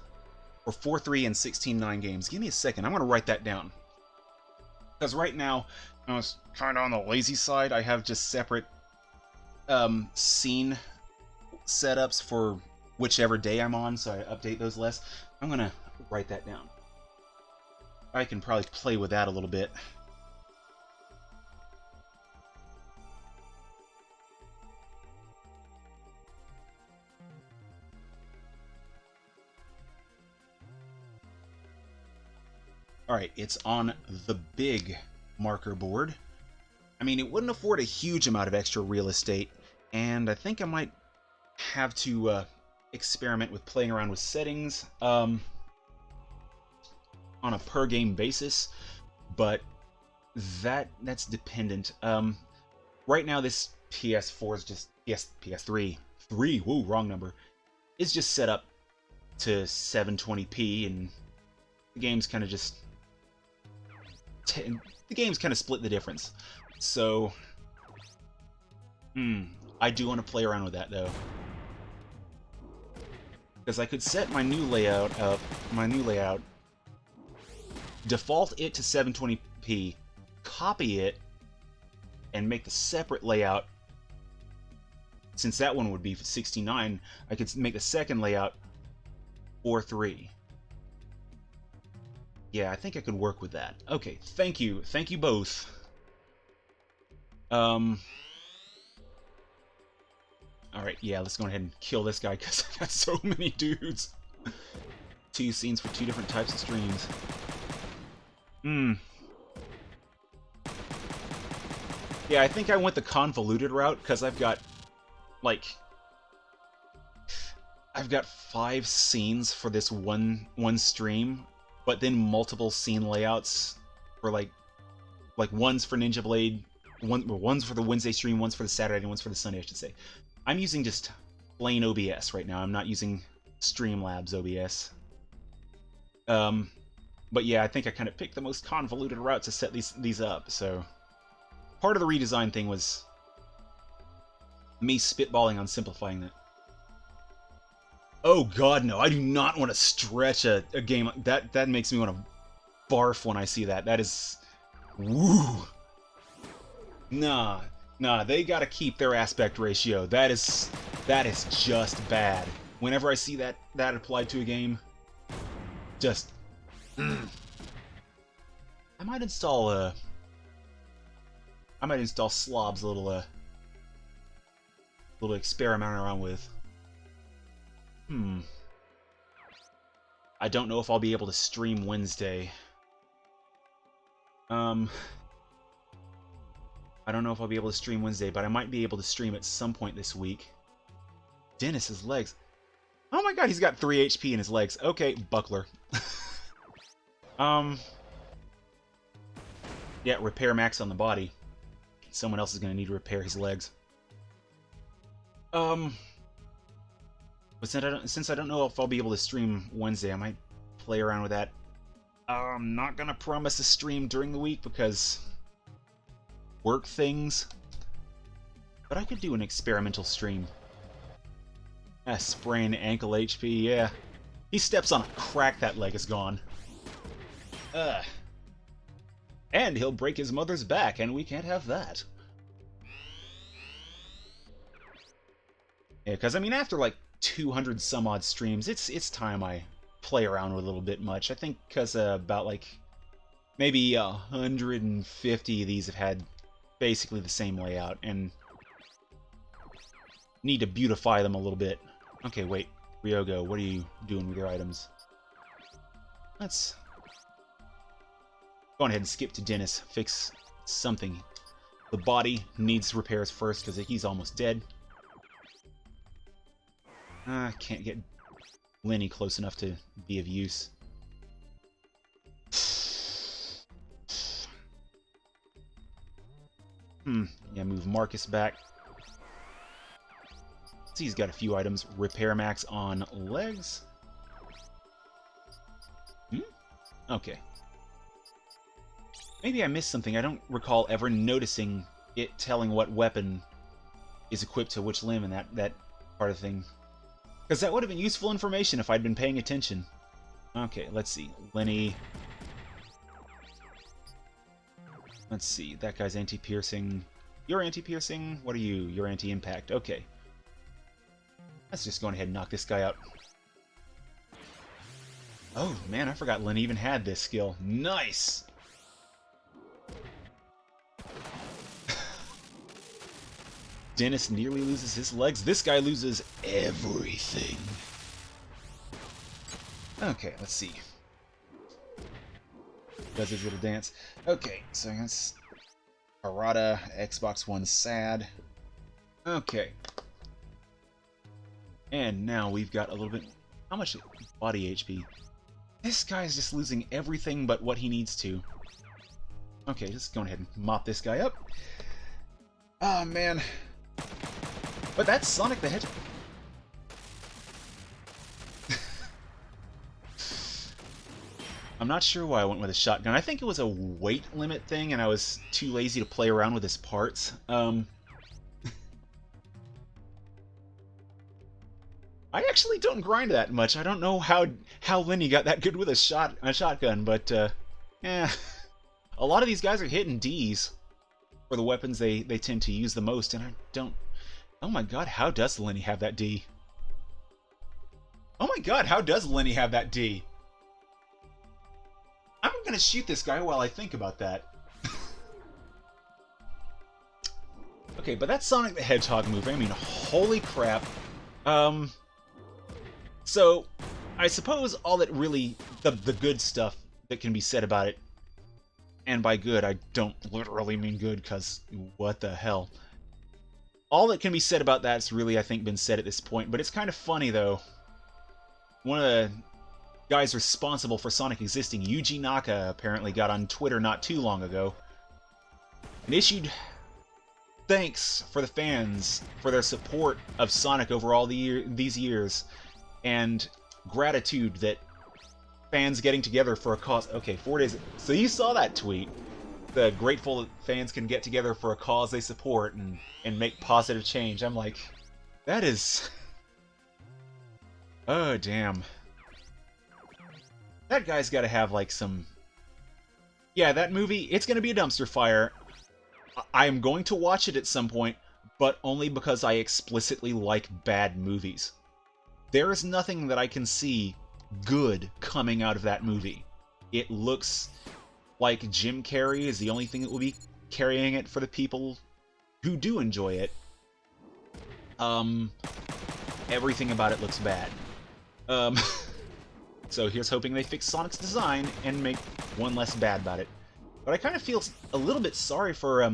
[SPEAKER 1] for 4.3 and 16.9 games. Give me a second. I'm going to write that down. Because right now, I was kind of on the lazy side. I have just separate scene setups for whichever day I'm on, so I update those less. I'm going to write that down. I can probably play with that a little bit. Alright, it's on the big marker board. I mean, it wouldn't afford a huge amount of extra real estate, and I think I might have to experiment with playing around with settings. on a per game basis, but that's dependent. Right now this PS4 is just PS3. Whoa, wrong number. Is just set up to 720p, and the game's kind of just the game's kind of split the difference. So, I do want to play around with that though, because I could set my new layout default it to 720p, copy it, and make the separate layout. Since that one would be 69, I could make the second layout 4:3. Yeah, I think I could work with that. Okay, thank you both. Alright, yeah, let's go ahead and kill this guy, because I got so many dudes. 2 scenes for 2 different types of streams. Yeah, I think I went the convoluted route, because I've got 5 scenes for this one stream, but then multiple scene layouts for like one's for Ninja Blade, one's for the Wednesday stream, one's for the Saturday, and one's for the Sunday, I should say. I'm using just plain OBS right now. I'm not using Streamlabs OBS. But yeah, I think I kind of picked the most convoluted route to set these up, so part of the redesign thing was me spitballing on simplifying that. Oh god, no, I do not want to stretch a game. That makes me want to barf when I see that. That is... Woo! Nah, they gotta keep their aspect ratio. That is just bad. Whenever I see that applied to a game, just... I might install Slob's little experiment around with. I don't know if I'll be able to stream Wednesday. I don't know if I'll be able to stream Wednesday, but I might be able to stream at some point this week. Dennis's legs. Oh my god, he's got 3 HP in his legs. Okay, buckler. Yeah, repair max on the body. Someone else is gonna need to repair his legs. But since I don't know if I'll be able to stream Wednesday, I might play around with that. I'm not gonna promise a stream during the week because work things. But I could do an experimental stream. Sprain ankle HP, yeah. He steps on a crack, that leg is gone. And he'll break his mother's back, and we can't have that. Yeah, because I mean, after like 200 some odd streams, it's time I play around with a little bit much. I think because about like maybe 150 of these have had basically the same layout and need to beautify them a little bit. Okay, wait, Ryogo, what are you doing with your items? Let's go ahead and skip to Dennis, fix something. The body needs repairs first because he's almost dead. Can't get Lenny close enough to be of use. Yeah, move Marcus back. See, he's got a few items. Repair max on legs. Okay. Maybe I missed something. I don't recall ever noticing it telling what weapon is equipped to which limb and that part of thing. Because that would have been useful information if I'd been paying attention. Okay, let's see. Lenny. Let's see. That guy's anti-piercing. You're anti-piercing? What are you? You're anti-impact. Okay. Let's just go ahead and knock this guy out. Oh, man, I forgot Lenny even had this skill. Nice! Dennis nearly loses his legs. This guy loses everything. Okay, let's see. Does his little dance. Okay, so that's Harada, Xbox One sad. Okay. And now we've got a little bit... How much body HP? This guy's just losing everything but what he needs to. Okay, just go ahead and mop this guy up. Oh, man. But that's Sonic the Hedgehog. I'm not sure why I went with a shotgun. I think it was a weight limit thing, and I was too lazy to play around with his parts. I actually don't grind that much. I don't know how Lenny got that good with a shotgun, but yeah, a lot of these guys are hitting D's for the weapons they tend to use the most, and I don't. Oh my God, how does Lenny have that D? Oh my God, how does Lenny have that D? I'm gonna shoot this guy while I think about that. Okay, but that's Sonic the Hedgehog movie. I mean, holy crap. So, I suppose all that really, the good stuff that can be said about it, and by good, I don't literally mean good, because what the hell. All that can be said about that's really, I think, been said at this point, but it's kind of funny, though. One of the guys responsible for Sonic existing, Yuji Naka, apparently got on Twitter not too long ago, and issued thanks for the fans for their support of Sonic over all these years, and gratitude that fans getting together for a cause. Okay, 4 days. So you saw that tweet. The grateful that fans can get together for a cause they support and make positive change. I'm like, that is... Oh, damn. That guy's got to have, like, some... Yeah, that movie, it's going to be a dumpster fire. I am going to watch it at some point, but only because I explicitly like bad movies. There is nothing that I can see good coming out of that movie. It looks like Jim Carrey is the only thing that will be carrying it for the people who do enjoy it. Everything about it looks bad. So here's hoping they fix Sonic's design and make one less bad about it. But I kind of feel a little bit sorry for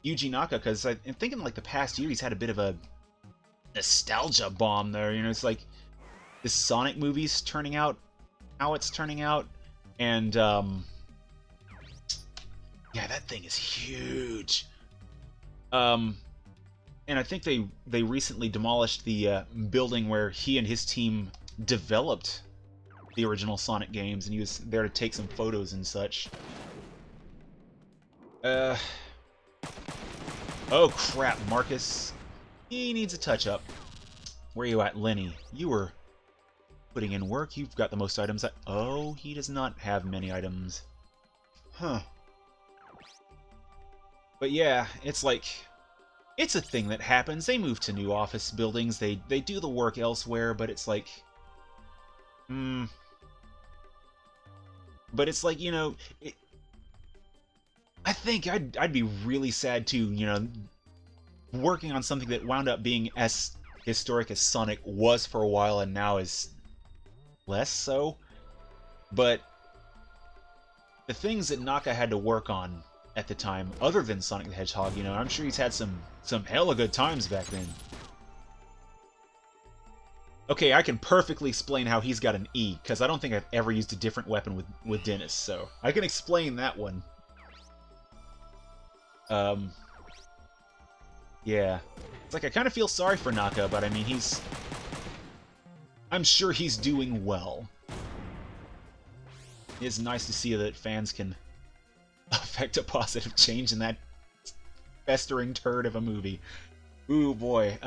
[SPEAKER 1] Yuji Naka, because I'm thinking like the past year he's had a bit of a nostalgia bomb there. You know, it's like this Sonic movie's turning out how it's turning out, and yeah, that thing is huge. And I think they recently demolished the building where he and his team developed the original Sonic games, and he was there to take some photos and such. Oh crap, Marcus. He needs a touch-up. Where are you at, Lenny? You were putting in work. You've got the most items. Oh, he does not have many items. Huh. But yeah, it's like... It's a thing that happens. They move to new office buildings. They do the work elsewhere, but it's like... But it's like, you know... I think I'd be really sad too, you know, working on something that wound up being as historic as Sonic was for a while and now is less so. But the things that Naka had to work on at the time, other than Sonic the Hedgehog, you know, I'm sure he's had some hella good times back then. Okay, I can perfectly explain how he's got an E, because I don't think I've ever used a different weapon with Dennis, so I can explain that one. Yeah. It's like I kind of feel sorry for Naka, but I mean, I'm sure he's doing well. It's nice to see that fans can affect a positive change in that festering turd of a movie. Ooh boy.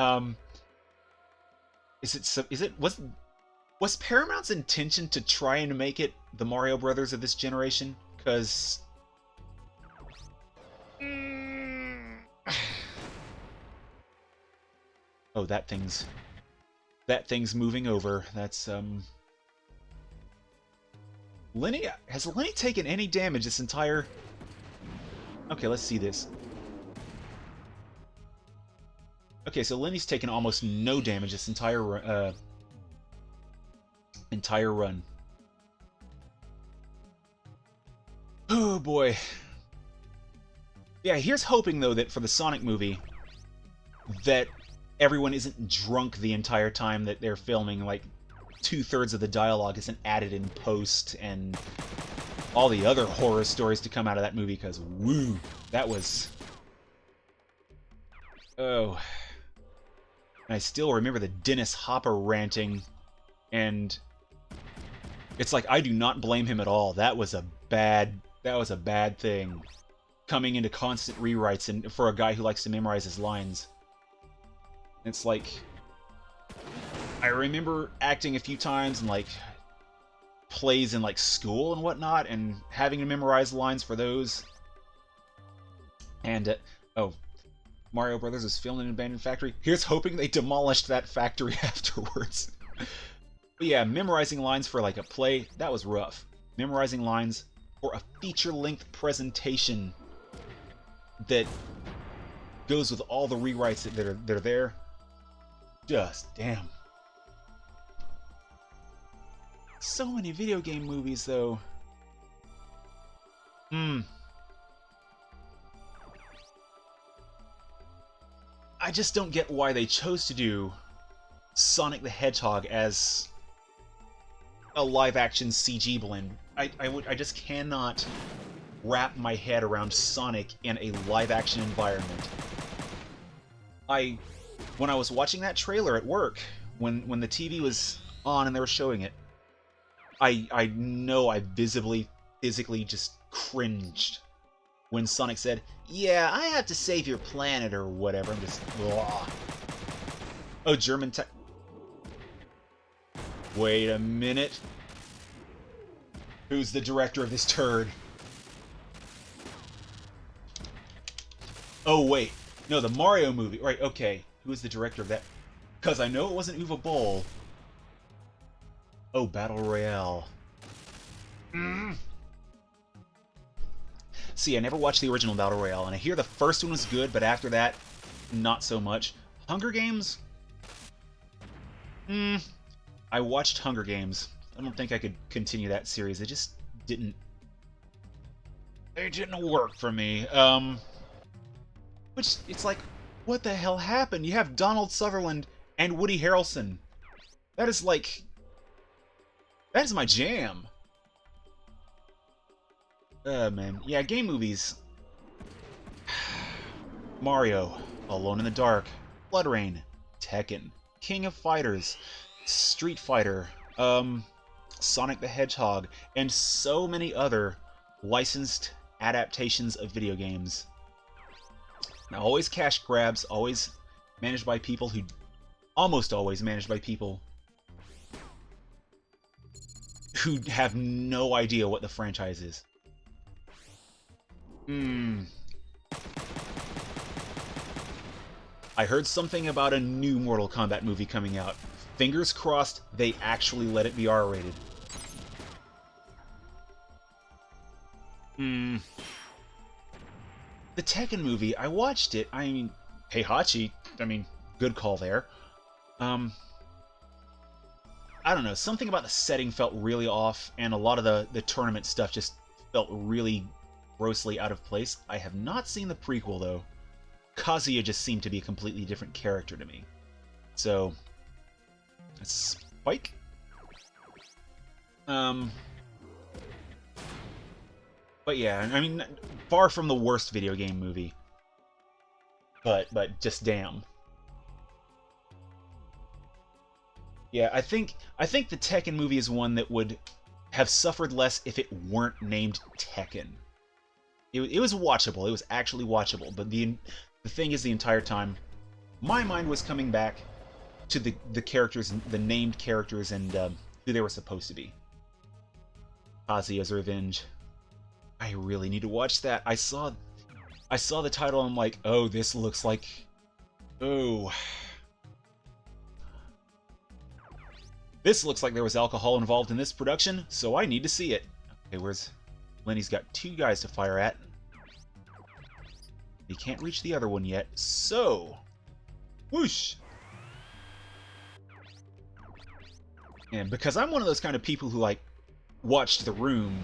[SPEAKER 1] Was Paramount's intention to try and make it the Mario Brothers of this generation? Because oh, that thing's moving over. That's Lenny, has Lenny taken any damage this entire... Okay, let's see this. Okay, so Lenny's taken almost no damage this entire run. Oh boy. Yeah, here's hoping though that for the Sonic movie that everyone isn't drunk the entire time that they're filming, like 2/3 of the dialogue isn't added in post, and all the other horror stories to come out of that movie, because woo, that was... Oh. And I still remember the Dennis Hopper ranting, and it's like, I do not blame him at all. That was a bad thing. Coming into constant rewrites and for a guy who likes to memorize his lines. It's like, I remember acting a few times in like plays in like school and whatnot, and having to memorize lines for those. And oh, Mario Brothers is filmed in an abandoned factory. Here's hoping they demolished that factory afterwards. But yeah, memorizing lines for like a play, that was rough. Memorizing lines for a feature-length presentation that goes with all the rewrites that are there. Just damn. So many video game movies, though. I just don't get why they chose to do Sonic the Hedgehog as a live-action CG blend. I just cannot wrap my head around Sonic in a live-action environment. When I was watching that trailer at work, when the TV was on and they were showing it, I know I visibly, physically just cringed when Sonic said, "Yeah, I have to save your planet," or whatever. I'm just, ugh. Oh, German tech. Wait a minute. Who's the director of this turd? Oh, wait. No, the Mario movie. Right, okay. Who is the director of that? Because I know it wasn't Uwe Boll. Oh, Battle Royale. See, I never watched the original Battle Royale, and I hear the first one was good, but after that, not so much. Hunger Games? I watched Hunger Games. I don't think I could continue that series. It just didn't... It didn't work for me. Which, it's like, what the hell happened? You have Donald Sutherland and Woody Harrelson. That is like... That is my jam. Man. Yeah, game movies. Mario, Alone in the Dark, Blood Rain, Tekken, King of Fighters, Street Fighter, Sonic the Hedgehog, and so many other licensed adaptations of video games. Now, always cash grabs, always managed by people who... Almost always managed by people who have no idea what the franchise is. I heard something about a new Mortal Kombat movie coming out. Fingers crossed they actually let it be R-rated. The Tekken movie, I watched it. I mean, Heihachi, good call there. I don't know, something about the setting felt really off, and a lot of the tournament stuff just felt really grossly out of place. I have not seen the prequel, though. Kazuya just seemed to be a completely different character to me. So, Spike? But yeah, I mean, far from the worst video game movie. But just damn. Yeah, I think the Tekken movie is one that would have suffered less if it weren't named Tekken. It was watchable. It was actually watchable. But the thing is, the entire time, my mind was coming back to the characters, the named characters, and who they were supposed to be. Kazuya's Revenge. I really need to watch that. I saw the title and I'm like, oh, this looks like... Oh. This looks like there was alcohol involved in this production, so I need to see it. Okay, where's... Lenny's got two guys to fire at. He can't reach the other one yet, so... Whoosh! And because I'm one of those kind of people who, like, watched The Room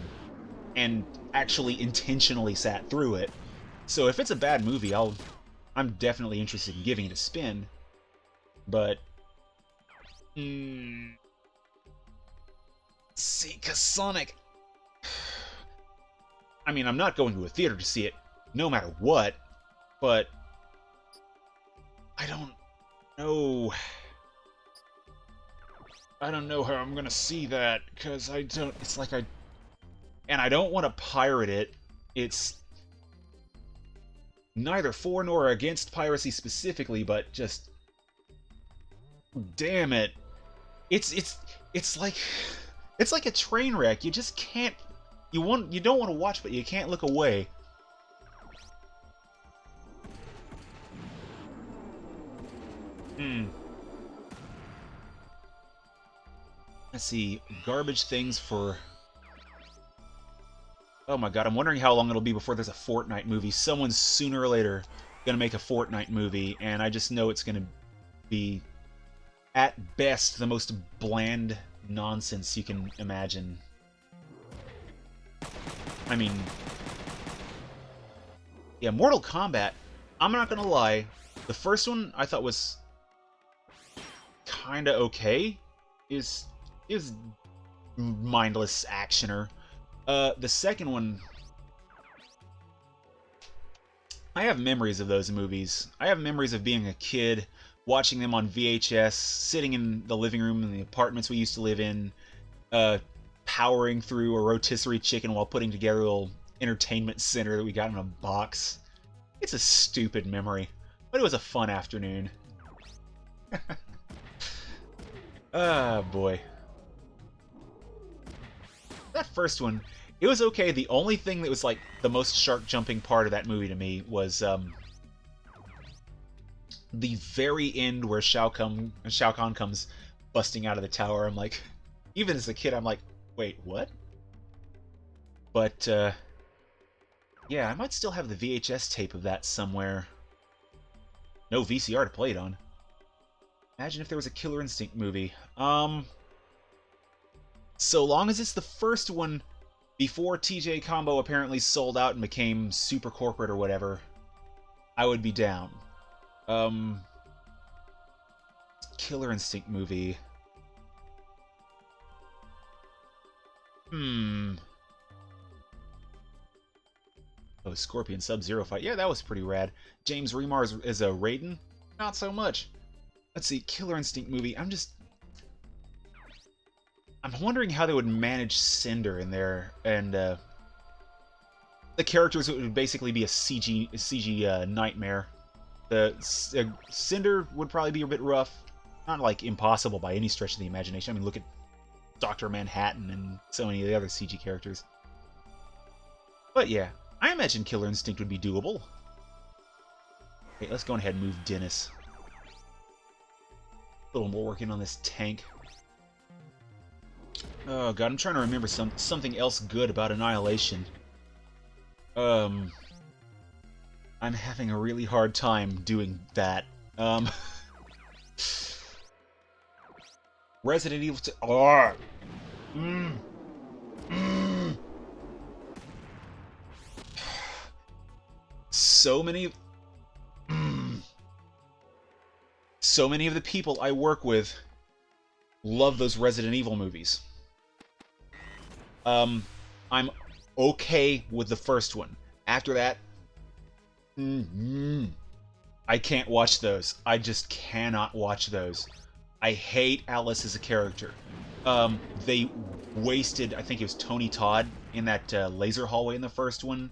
[SPEAKER 1] and actually intentionally sat through it. So if it's a bad movie, I'm definitely interested in giving it a spin. But... See, cause Sonic. I mean, I'm not going to a theater to see it, no matter what. But I don't know. I don't know how I'm gonna see that, cause I don't. It's like and I don't want to pirate it. It's neither for nor against piracy specifically, but just damn it. It's like a train wreck. You just can't you don't want to watch, but you can't look away. Let's see, garbage things for... Oh my god, I'm wondering how long it'll be before there's a Fortnite movie. Someone's sooner or later gonna make a Fortnite movie, and I just know it's gonna be, at best, the most bland nonsense you can imagine. I mean... Yeah, Mortal Kombat, I'm not gonna lie, the first one I thought was kinda okay. Is mindless actioner. The second one, I have memories of those movies. I have memories of being a kid, watching them on VHS, sitting in the living room in the apartments we used to live in, powering through a rotisserie chicken while putting together a little entertainment center that we got in a box. It's a stupid memory, but it was a fun afternoon. Ah, boy. That first one, it was okay. The only thing that was like the most shark jumping part of that movie to me was the very end where Shao Kahn comes busting out of the tower. I'm like, even as a kid, I'm like, wait, what? But yeah, I might still have the VHS tape of that somewhere. No VCR to play it on. Imagine if there was a Killer Instinct movie. So long as it's the first one before TJ Combo apparently sold out and became super corporate or whatever, I would be down. Killer Instinct movie. Oh, Scorpion Sub-Zero fight. Yeah, that was pretty rad. James Remar as a Raiden? Not so much. Let's see, Killer Instinct movie. I'm wondering how they would manage Cinder in there, and the characters would basically be a CG nightmare. Cinder would probably be a bit rough, not like impossible by any stretch of the imagination. I mean, look at Dr. Manhattan and so many of the other CG characters. But yeah, I imagine Killer Instinct would be doable. Okay, let's go ahead and move Dennis. A little more working on this tank. Oh god, I'm trying to remember something else good about Annihilation. I'm having a really hard time doing that. Resident Evil 2... Oh! So many... So many of the people I work with love those Resident Evil movies. I'm okay with the first one. After that, I can't watch those. I just cannot watch those. I hate Alice as a character. They wasted, I think it was Tony Todd in that laser hallway in the first one.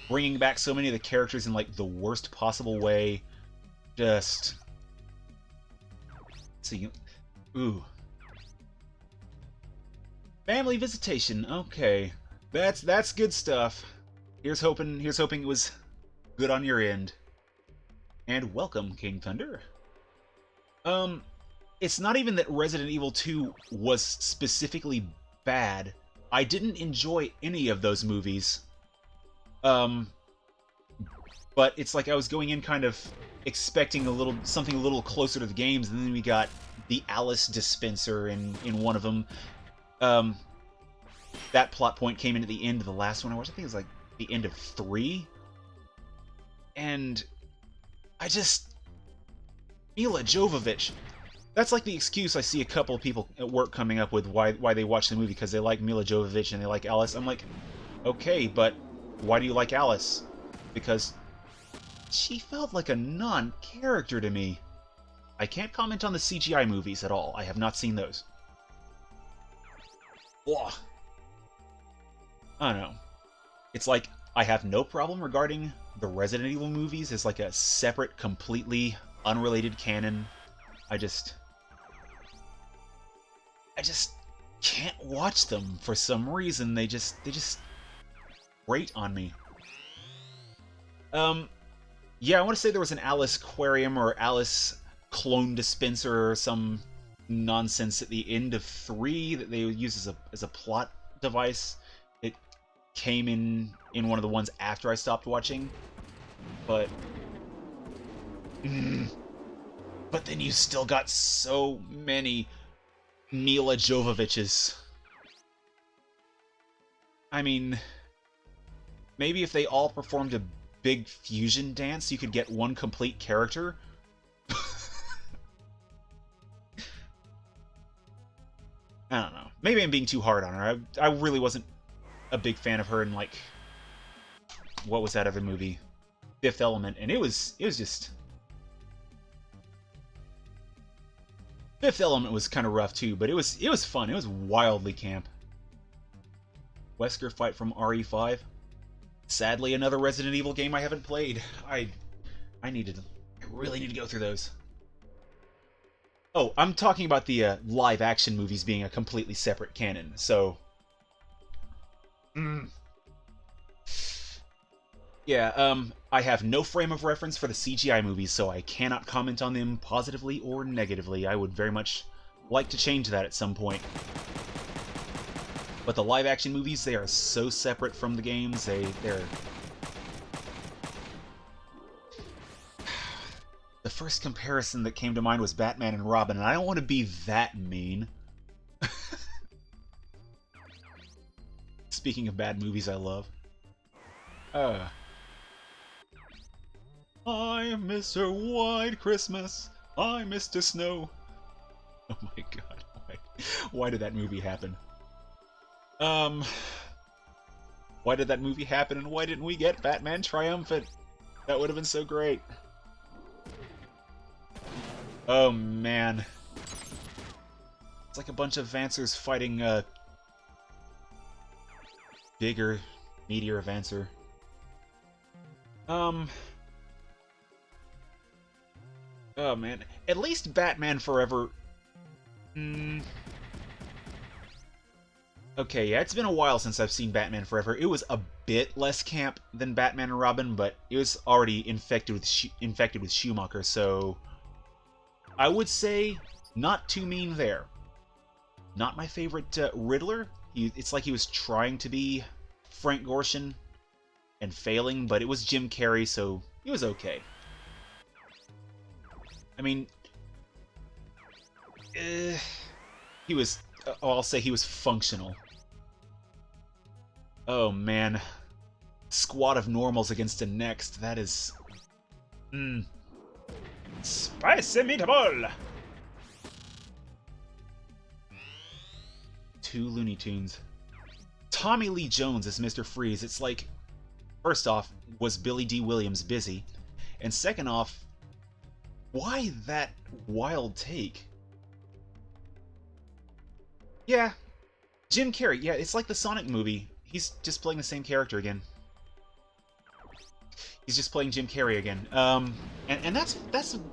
[SPEAKER 1] Bringing back so many of the characters in like the worst possible way. Just... see. Ooh. Family visitation. Okay. That's good stuff. Here's hoping it was good on your end. And welcome, King Thunder. It's not even that Resident Evil 2 was specifically bad. I didn't enjoy any of those movies. But it's like I was going in kind of expecting something a little closer to the games, and then we got the Alice dispenser in one of them. That plot point came in at the end of the last one I watched. I think it was like the end of 3. And I just... Mila Jovovich. That's like the excuse I see a couple of people at work coming up with why they watch the movie, because they like Mila Jovovich and they like Alice. I'm like, okay, but why do you like Alice? Because she felt like a non-character to me. I can't comment on the CGI movies at all. I have not seen those. Ugh. I don't know. It's like, I have no problem regarding the Resident Evil movies as like a separate, completely unrelated canon. I just can't watch them for some reason. They just grate on me. Yeah, I want to say there was an Alice Aquarium or Alice Clone Dispenser or some nonsense at the end of 3 that they used as a plot device. It came in one of the ones after I stopped watching, but but then you still got so many Mila Jovoviches. I mean, maybe if they all performed a big fusion dance, you could get one complete character. I don't know. Maybe I'm being too hard on her. I really wasn't a big fan of her in, like, what was that other movie? Fifth Element, and it was just... Fifth Element was kind of rough too, but it was fun. It was wildly camp. Wesker Fight from RE5. Sadly, another Resident Evil game I haven't played. I really need to go through those. Oh, I'm talking about the live-action movies being a completely separate canon, so... Yeah, I have no frame of reference for the CGI movies, so I cannot comment on them positively or negatively. I would very much like to change that at some point. But the live-action movies, they are so separate from the games, they're... The first comparison that came to mind was Batman and Robin, and I don't want to be that mean. Speaking of bad movies I love. I'm Mr. White Christmas. I'm Mr. Snow. Oh my god, why did that movie happen? Why did that movie happen, and why didn't we get Batman Triumphant? That would have been so great. Oh man. It's like a bunch of Vancers fighting a bigger, meatier Vancer. Oh man. At least Batman Forever... Okay, yeah, it's been a while since I've seen Batman Forever. It was a bit less camp than Batman and Robin, but it was already infected with Schumacher, so... I would say, not too mean there. Not my favorite Riddler. It's like he was trying to be Frank Gorshin and failing, but it was Jim Carrey, so it was okay. I mean... he was... I'll say he was functional. Oh, man. Squad of normals against a next. That is... Spicy meatball! 2 Looney Tunes. Tommy Lee Jones as Mr. Freeze. It's like... First off, was Billy D. Williams busy? And second off, why that wild take? Yeah, Jim Carrey. Yeah, it's like the Sonic movie. He's just playing the same character again. He's just playing Jim Carrey again. And that's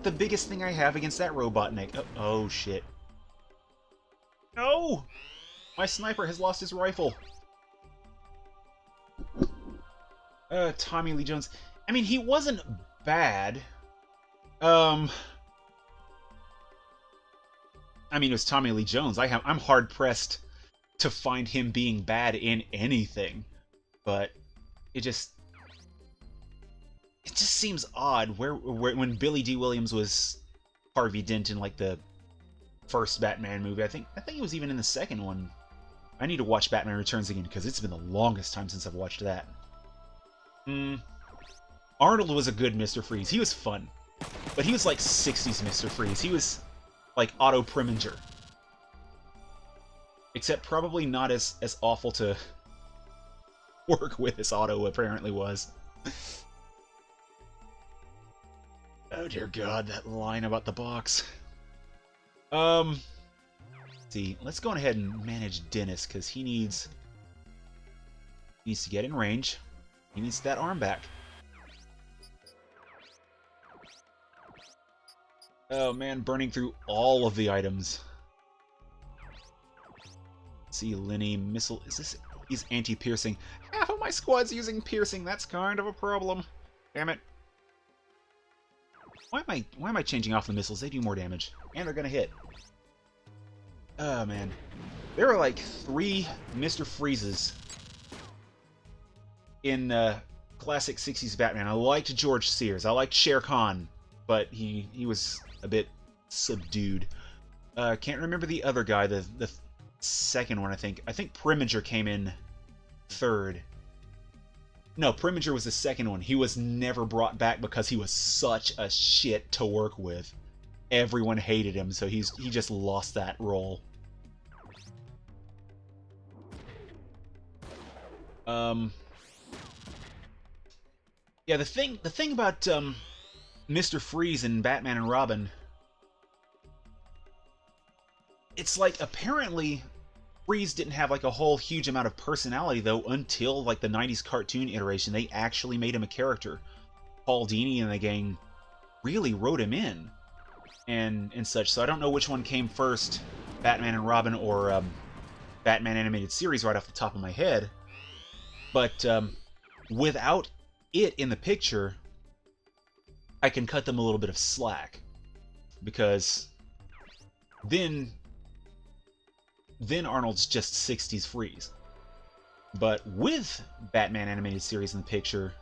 [SPEAKER 1] the biggest thing I have against that Robotnik. Oh shit. No! My sniper has lost his rifle. Tommy Lee Jones. I mean, he wasn't bad. I mean, it was Tommy Lee Jones. I'm hard-pressed to find him being bad in anything. But it just seems odd when Billy D. Williams was Harvey Dent in, like, the first Batman movie. I think he was even in the second one. I need to watch Batman Returns again, because it's been the longest time since I've watched that. Arnold was a good Mr. Freeze. He was fun. But he was like 60s Mr. Freeze. He was like Auto Preminger. Except probably not as awful to work with as Auto apparently was. Oh dear God, that line about the box. Let's see, let's go ahead and manage Dennis, because he needs to get in range. He needs that arm back. Oh man, burning through all of the items. Let's see, Lenny, missile. Is this? He's anti-piercing. Half of my squad's using piercing. That's kind of a problem. Damn it. Why am I changing off the missiles? They do more damage, and they're gonna hit. Oh man, there are like 3 Mr. Freezes in classic 60s Batman. I liked George Sears. I liked Shere Khan, but he was a bit subdued. Can't remember the other guy, the second one, I think. I think Preminger came in third. No, Preminger was the second one. He was never brought back because he was such a shit to work with. Everyone hated him, so he just lost that role. Yeah, the thing about Mr. Freeze and Batman and Robin, it's like apparently Freeze didn't have like a whole huge amount of personality though until like the 90s cartoon iteration. They actually made him a character. Paul Dini and the gang really wrote him in and such. So I don't know which one came first, Batman and Robin or Batman animated series right off the top of my head. But without it in the picture, I can cut them a little bit of slack, because then Arnold's just 60s Freeze. But with Batman animated series in the picture,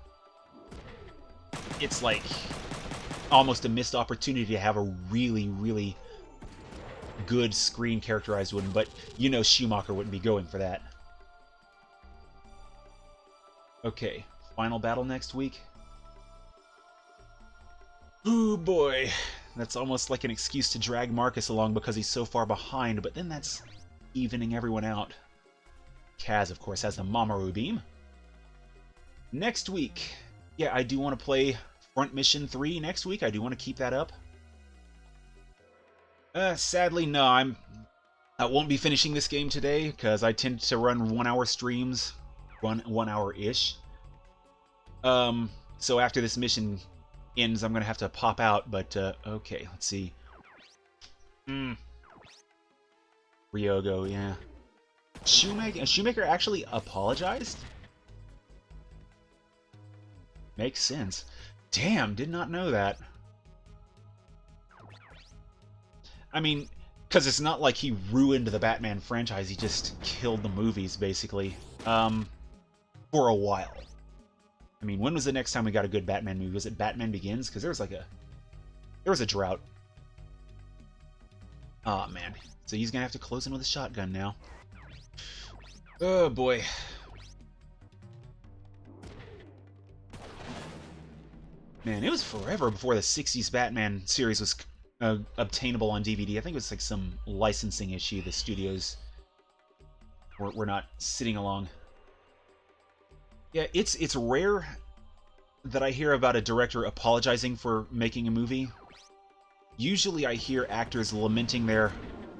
[SPEAKER 1] it's like almost a missed opportunity to have a really, really good screen characterized one, but you know Schumacher wouldn't be going for that. Okay, final battle next week. Ooh boy, that's almost like an excuse to drag Marcus along because he's so far behind, but then that's evening everyone out. Kaz, of course, has the Mamoru Beam. Next week, yeah, I do want to play Front Mission 3 next week. I do want to keep that up. Sadly, no, I won't be finishing this game today because I tend to run 1-hour streams, 1 hour-ish. So after this mission ends, I'm gonna have to pop out. But okay, let's see. Ryogo, yeah. Shoemaker actually apologized? Makes sense. Damn, did not know that. I mean, because it's not like he ruined the Batman franchise, he just killed the movies, basically. For a while. I mean, when was the next time we got a good Batman movie? Was it Batman Begins? Because there was a drought. Aw, man. So he's gonna have to close in with a shotgun now. Oh, boy. Man, it was forever before the 60s Batman series was obtainable on DVD. I think it was like some licensing issue the studios were not sitting along. Yeah, it's rare that I hear about a director apologizing for making a movie. Usually I hear actors lamenting their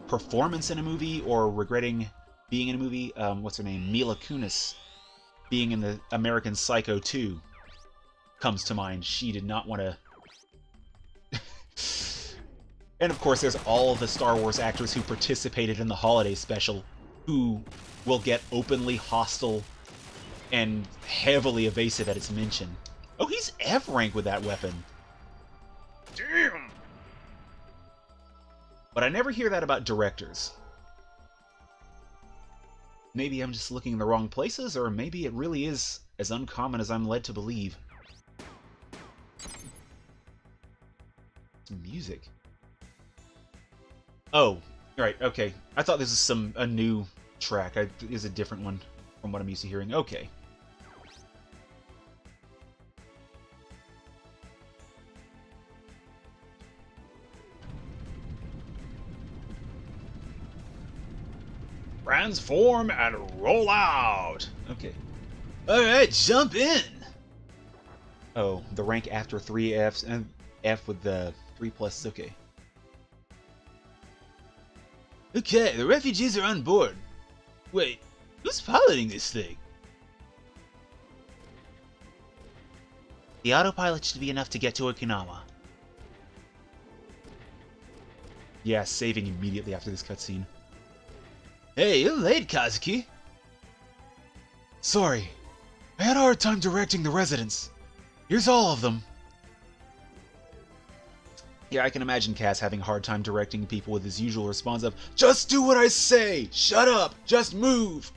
[SPEAKER 1] performance in a movie or regretting being in a movie. What's her name? Mila Kunis being in the American Psycho 2 comes to mind. She did not want to... And of course there's all of the Star Wars actors who participated in the holiday special who will get openly hostile and heavily evasive at its mention. Oh, he's F rank with that weapon. Damn! But I never hear that about directors. Maybe I'm just looking in the wrong places, or maybe it really is as uncommon as I'm led to believe. It's music. Oh, right, okay. I thought this was a new track. It is a different one from what I'm used to hearing. Okay. Transform and roll out. Okay.
[SPEAKER 3] Alright, jump in!
[SPEAKER 1] Oh, the rank after 3 Fs and F with the 3 pluses. Okay.
[SPEAKER 3] Okay, the refugees are on board. Wait, who's piloting this thing?
[SPEAKER 2] The autopilot should be enough to get to Okinawa.
[SPEAKER 1] Yeah, saving immediately after this cutscene.
[SPEAKER 3] Hey, you're late, Kazuki.
[SPEAKER 1] Sorry, I had a hard time directing the residents. Here's all of them. Yeah, I can imagine Cass having a hard time directing people with his usual response of, "Just do what I say! Shut up! Just move!"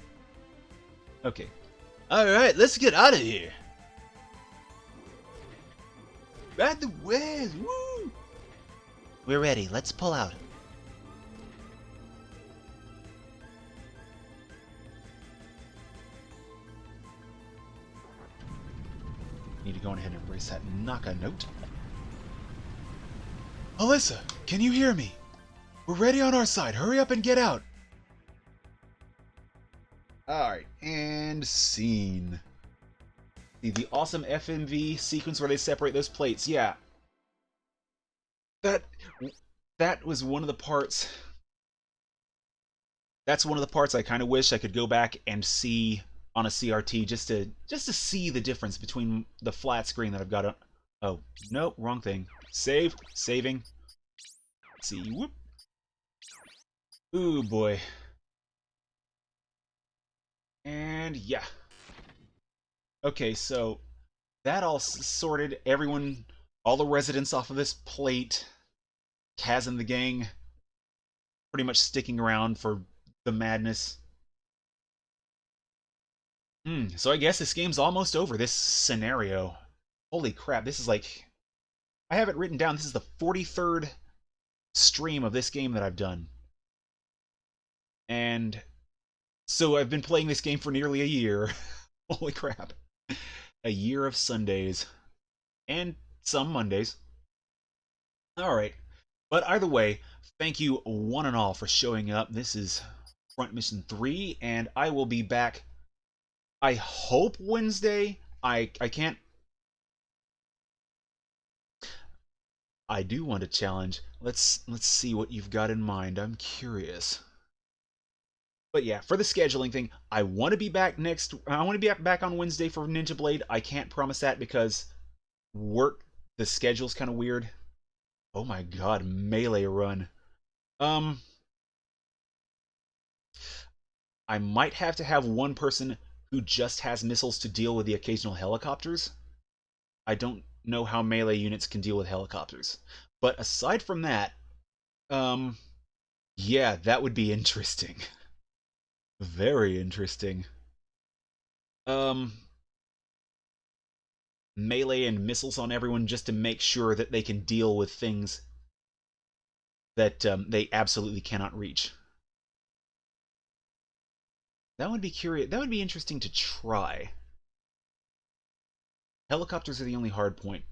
[SPEAKER 1] Okay.
[SPEAKER 3] Alright, let's get out of here. Ride the waves, woo!
[SPEAKER 2] We're ready, let's pull out.
[SPEAKER 1] Need to go ahead and embrace that Naka note. Alyssa, can you hear me? We're ready on our side. Hurry up and get out. Alright, and scene. See, the awesome FMV sequence where they separate those plates. Yeah. That was one of the parts. That's one of the parts I kind of wish I could go back and see on a CRT just to see the difference between the flat screen that I've got on. Oh, nope, wrong thing. Saving. Let's see, whoop. Ooh, boy. And yeah. Okay, so that all sorted. Everyone, all the residents off of this plate. Kaz and the gang pretty much sticking around for the madness. So I guess this game's almost over, this scenario. Holy crap, this is like... I have it written down, this is the 43rd stream of this game that I've done. And so I've been playing this game for nearly a year. Holy crap. A year of Sundays. And some Mondays. Alright. But either way, thank you one and all for showing up. This is Front Mission 3, and I will be back, I hope, Wednesday. I can't... I do want a challenge. Let's see what you've got in mind. I'm curious. But yeah, for the scheduling thing, I want to be back I want to be back on Wednesday for Ninja Blade. I can't promise that because work, the schedule's kind of weird. Oh my god, melee run. I might have to have one person who just has missiles to deal with the occasional helicopters. I don't know how melee units can deal with helicopters. But aside from that, yeah, that would be interesting. Very interesting. Melee and missiles on everyone just to make sure that they can deal with things that they absolutely cannot reach. That would be curious. That would be interesting to try. Helicopters are the only hard point.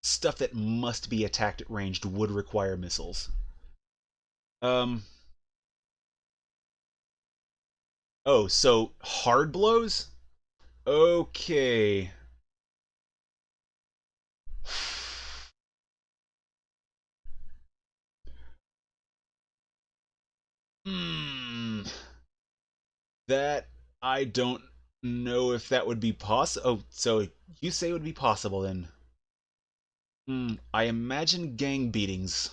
[SPEAKER 1] Stuff that must be attacked at ranged would require missiles. Oh, so hard blows? Okay. That I don't know if that would be possible. Oh, so you say it would be possible then? I imagine gang beatings.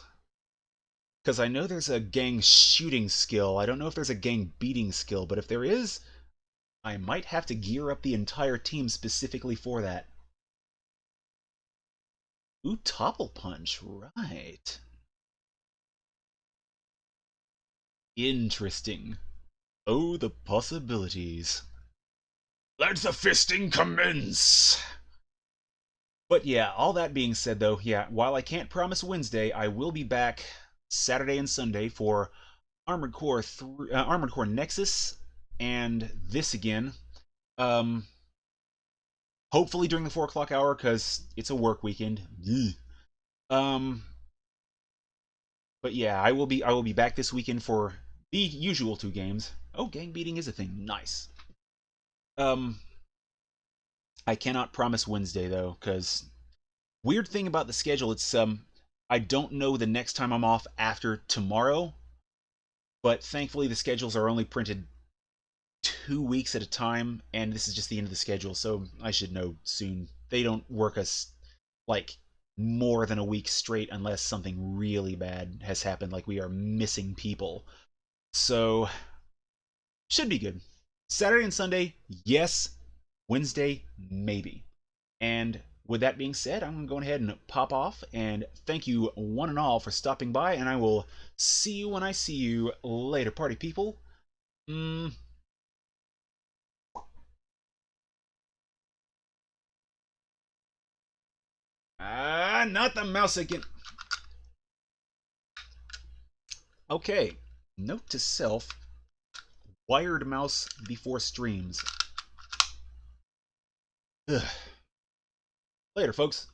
[SPEAKER 1] Because I know there's a gang shooting skill. I don't know if there's a gang beating skill, but if there is, I might have to gear up the entire team specifically for that. Ooh, topple punch, right. Interesting. Oh, the possibilities. Let the fisting commence! But yeah, all that being said though, yeah, while I can't promise Wednesday, I will be back Saturday and Sunday for Armored Core Nexus and this again. Hopefully during the 4 o'clock hour, because it's a work weekend. But yeah, I will be back this weekend for the usual 2 games. Oh, gang beating is a thing. Nice. Um, I cannot promise Wednesday though, because weird thing about the schedule, it's I don't know the next time I'm off after tomorrow, but thankfully the schedules are only printed 2 weeks at a time, and this is just the end of the schedule, so I should know soon. They don't work us like more than a week straight unless something really bad has happened, like we are missing people. So should be good. Saturday and Sunday, yes. Wednesday, maybe. And with that being said, I'm going ahead and pop off, and thank you one and all for stopping by, and I will see you when I see you later, party people. Not the mouse again. Okay, note to self, wired mouse before streams. Ugh. Later, folks.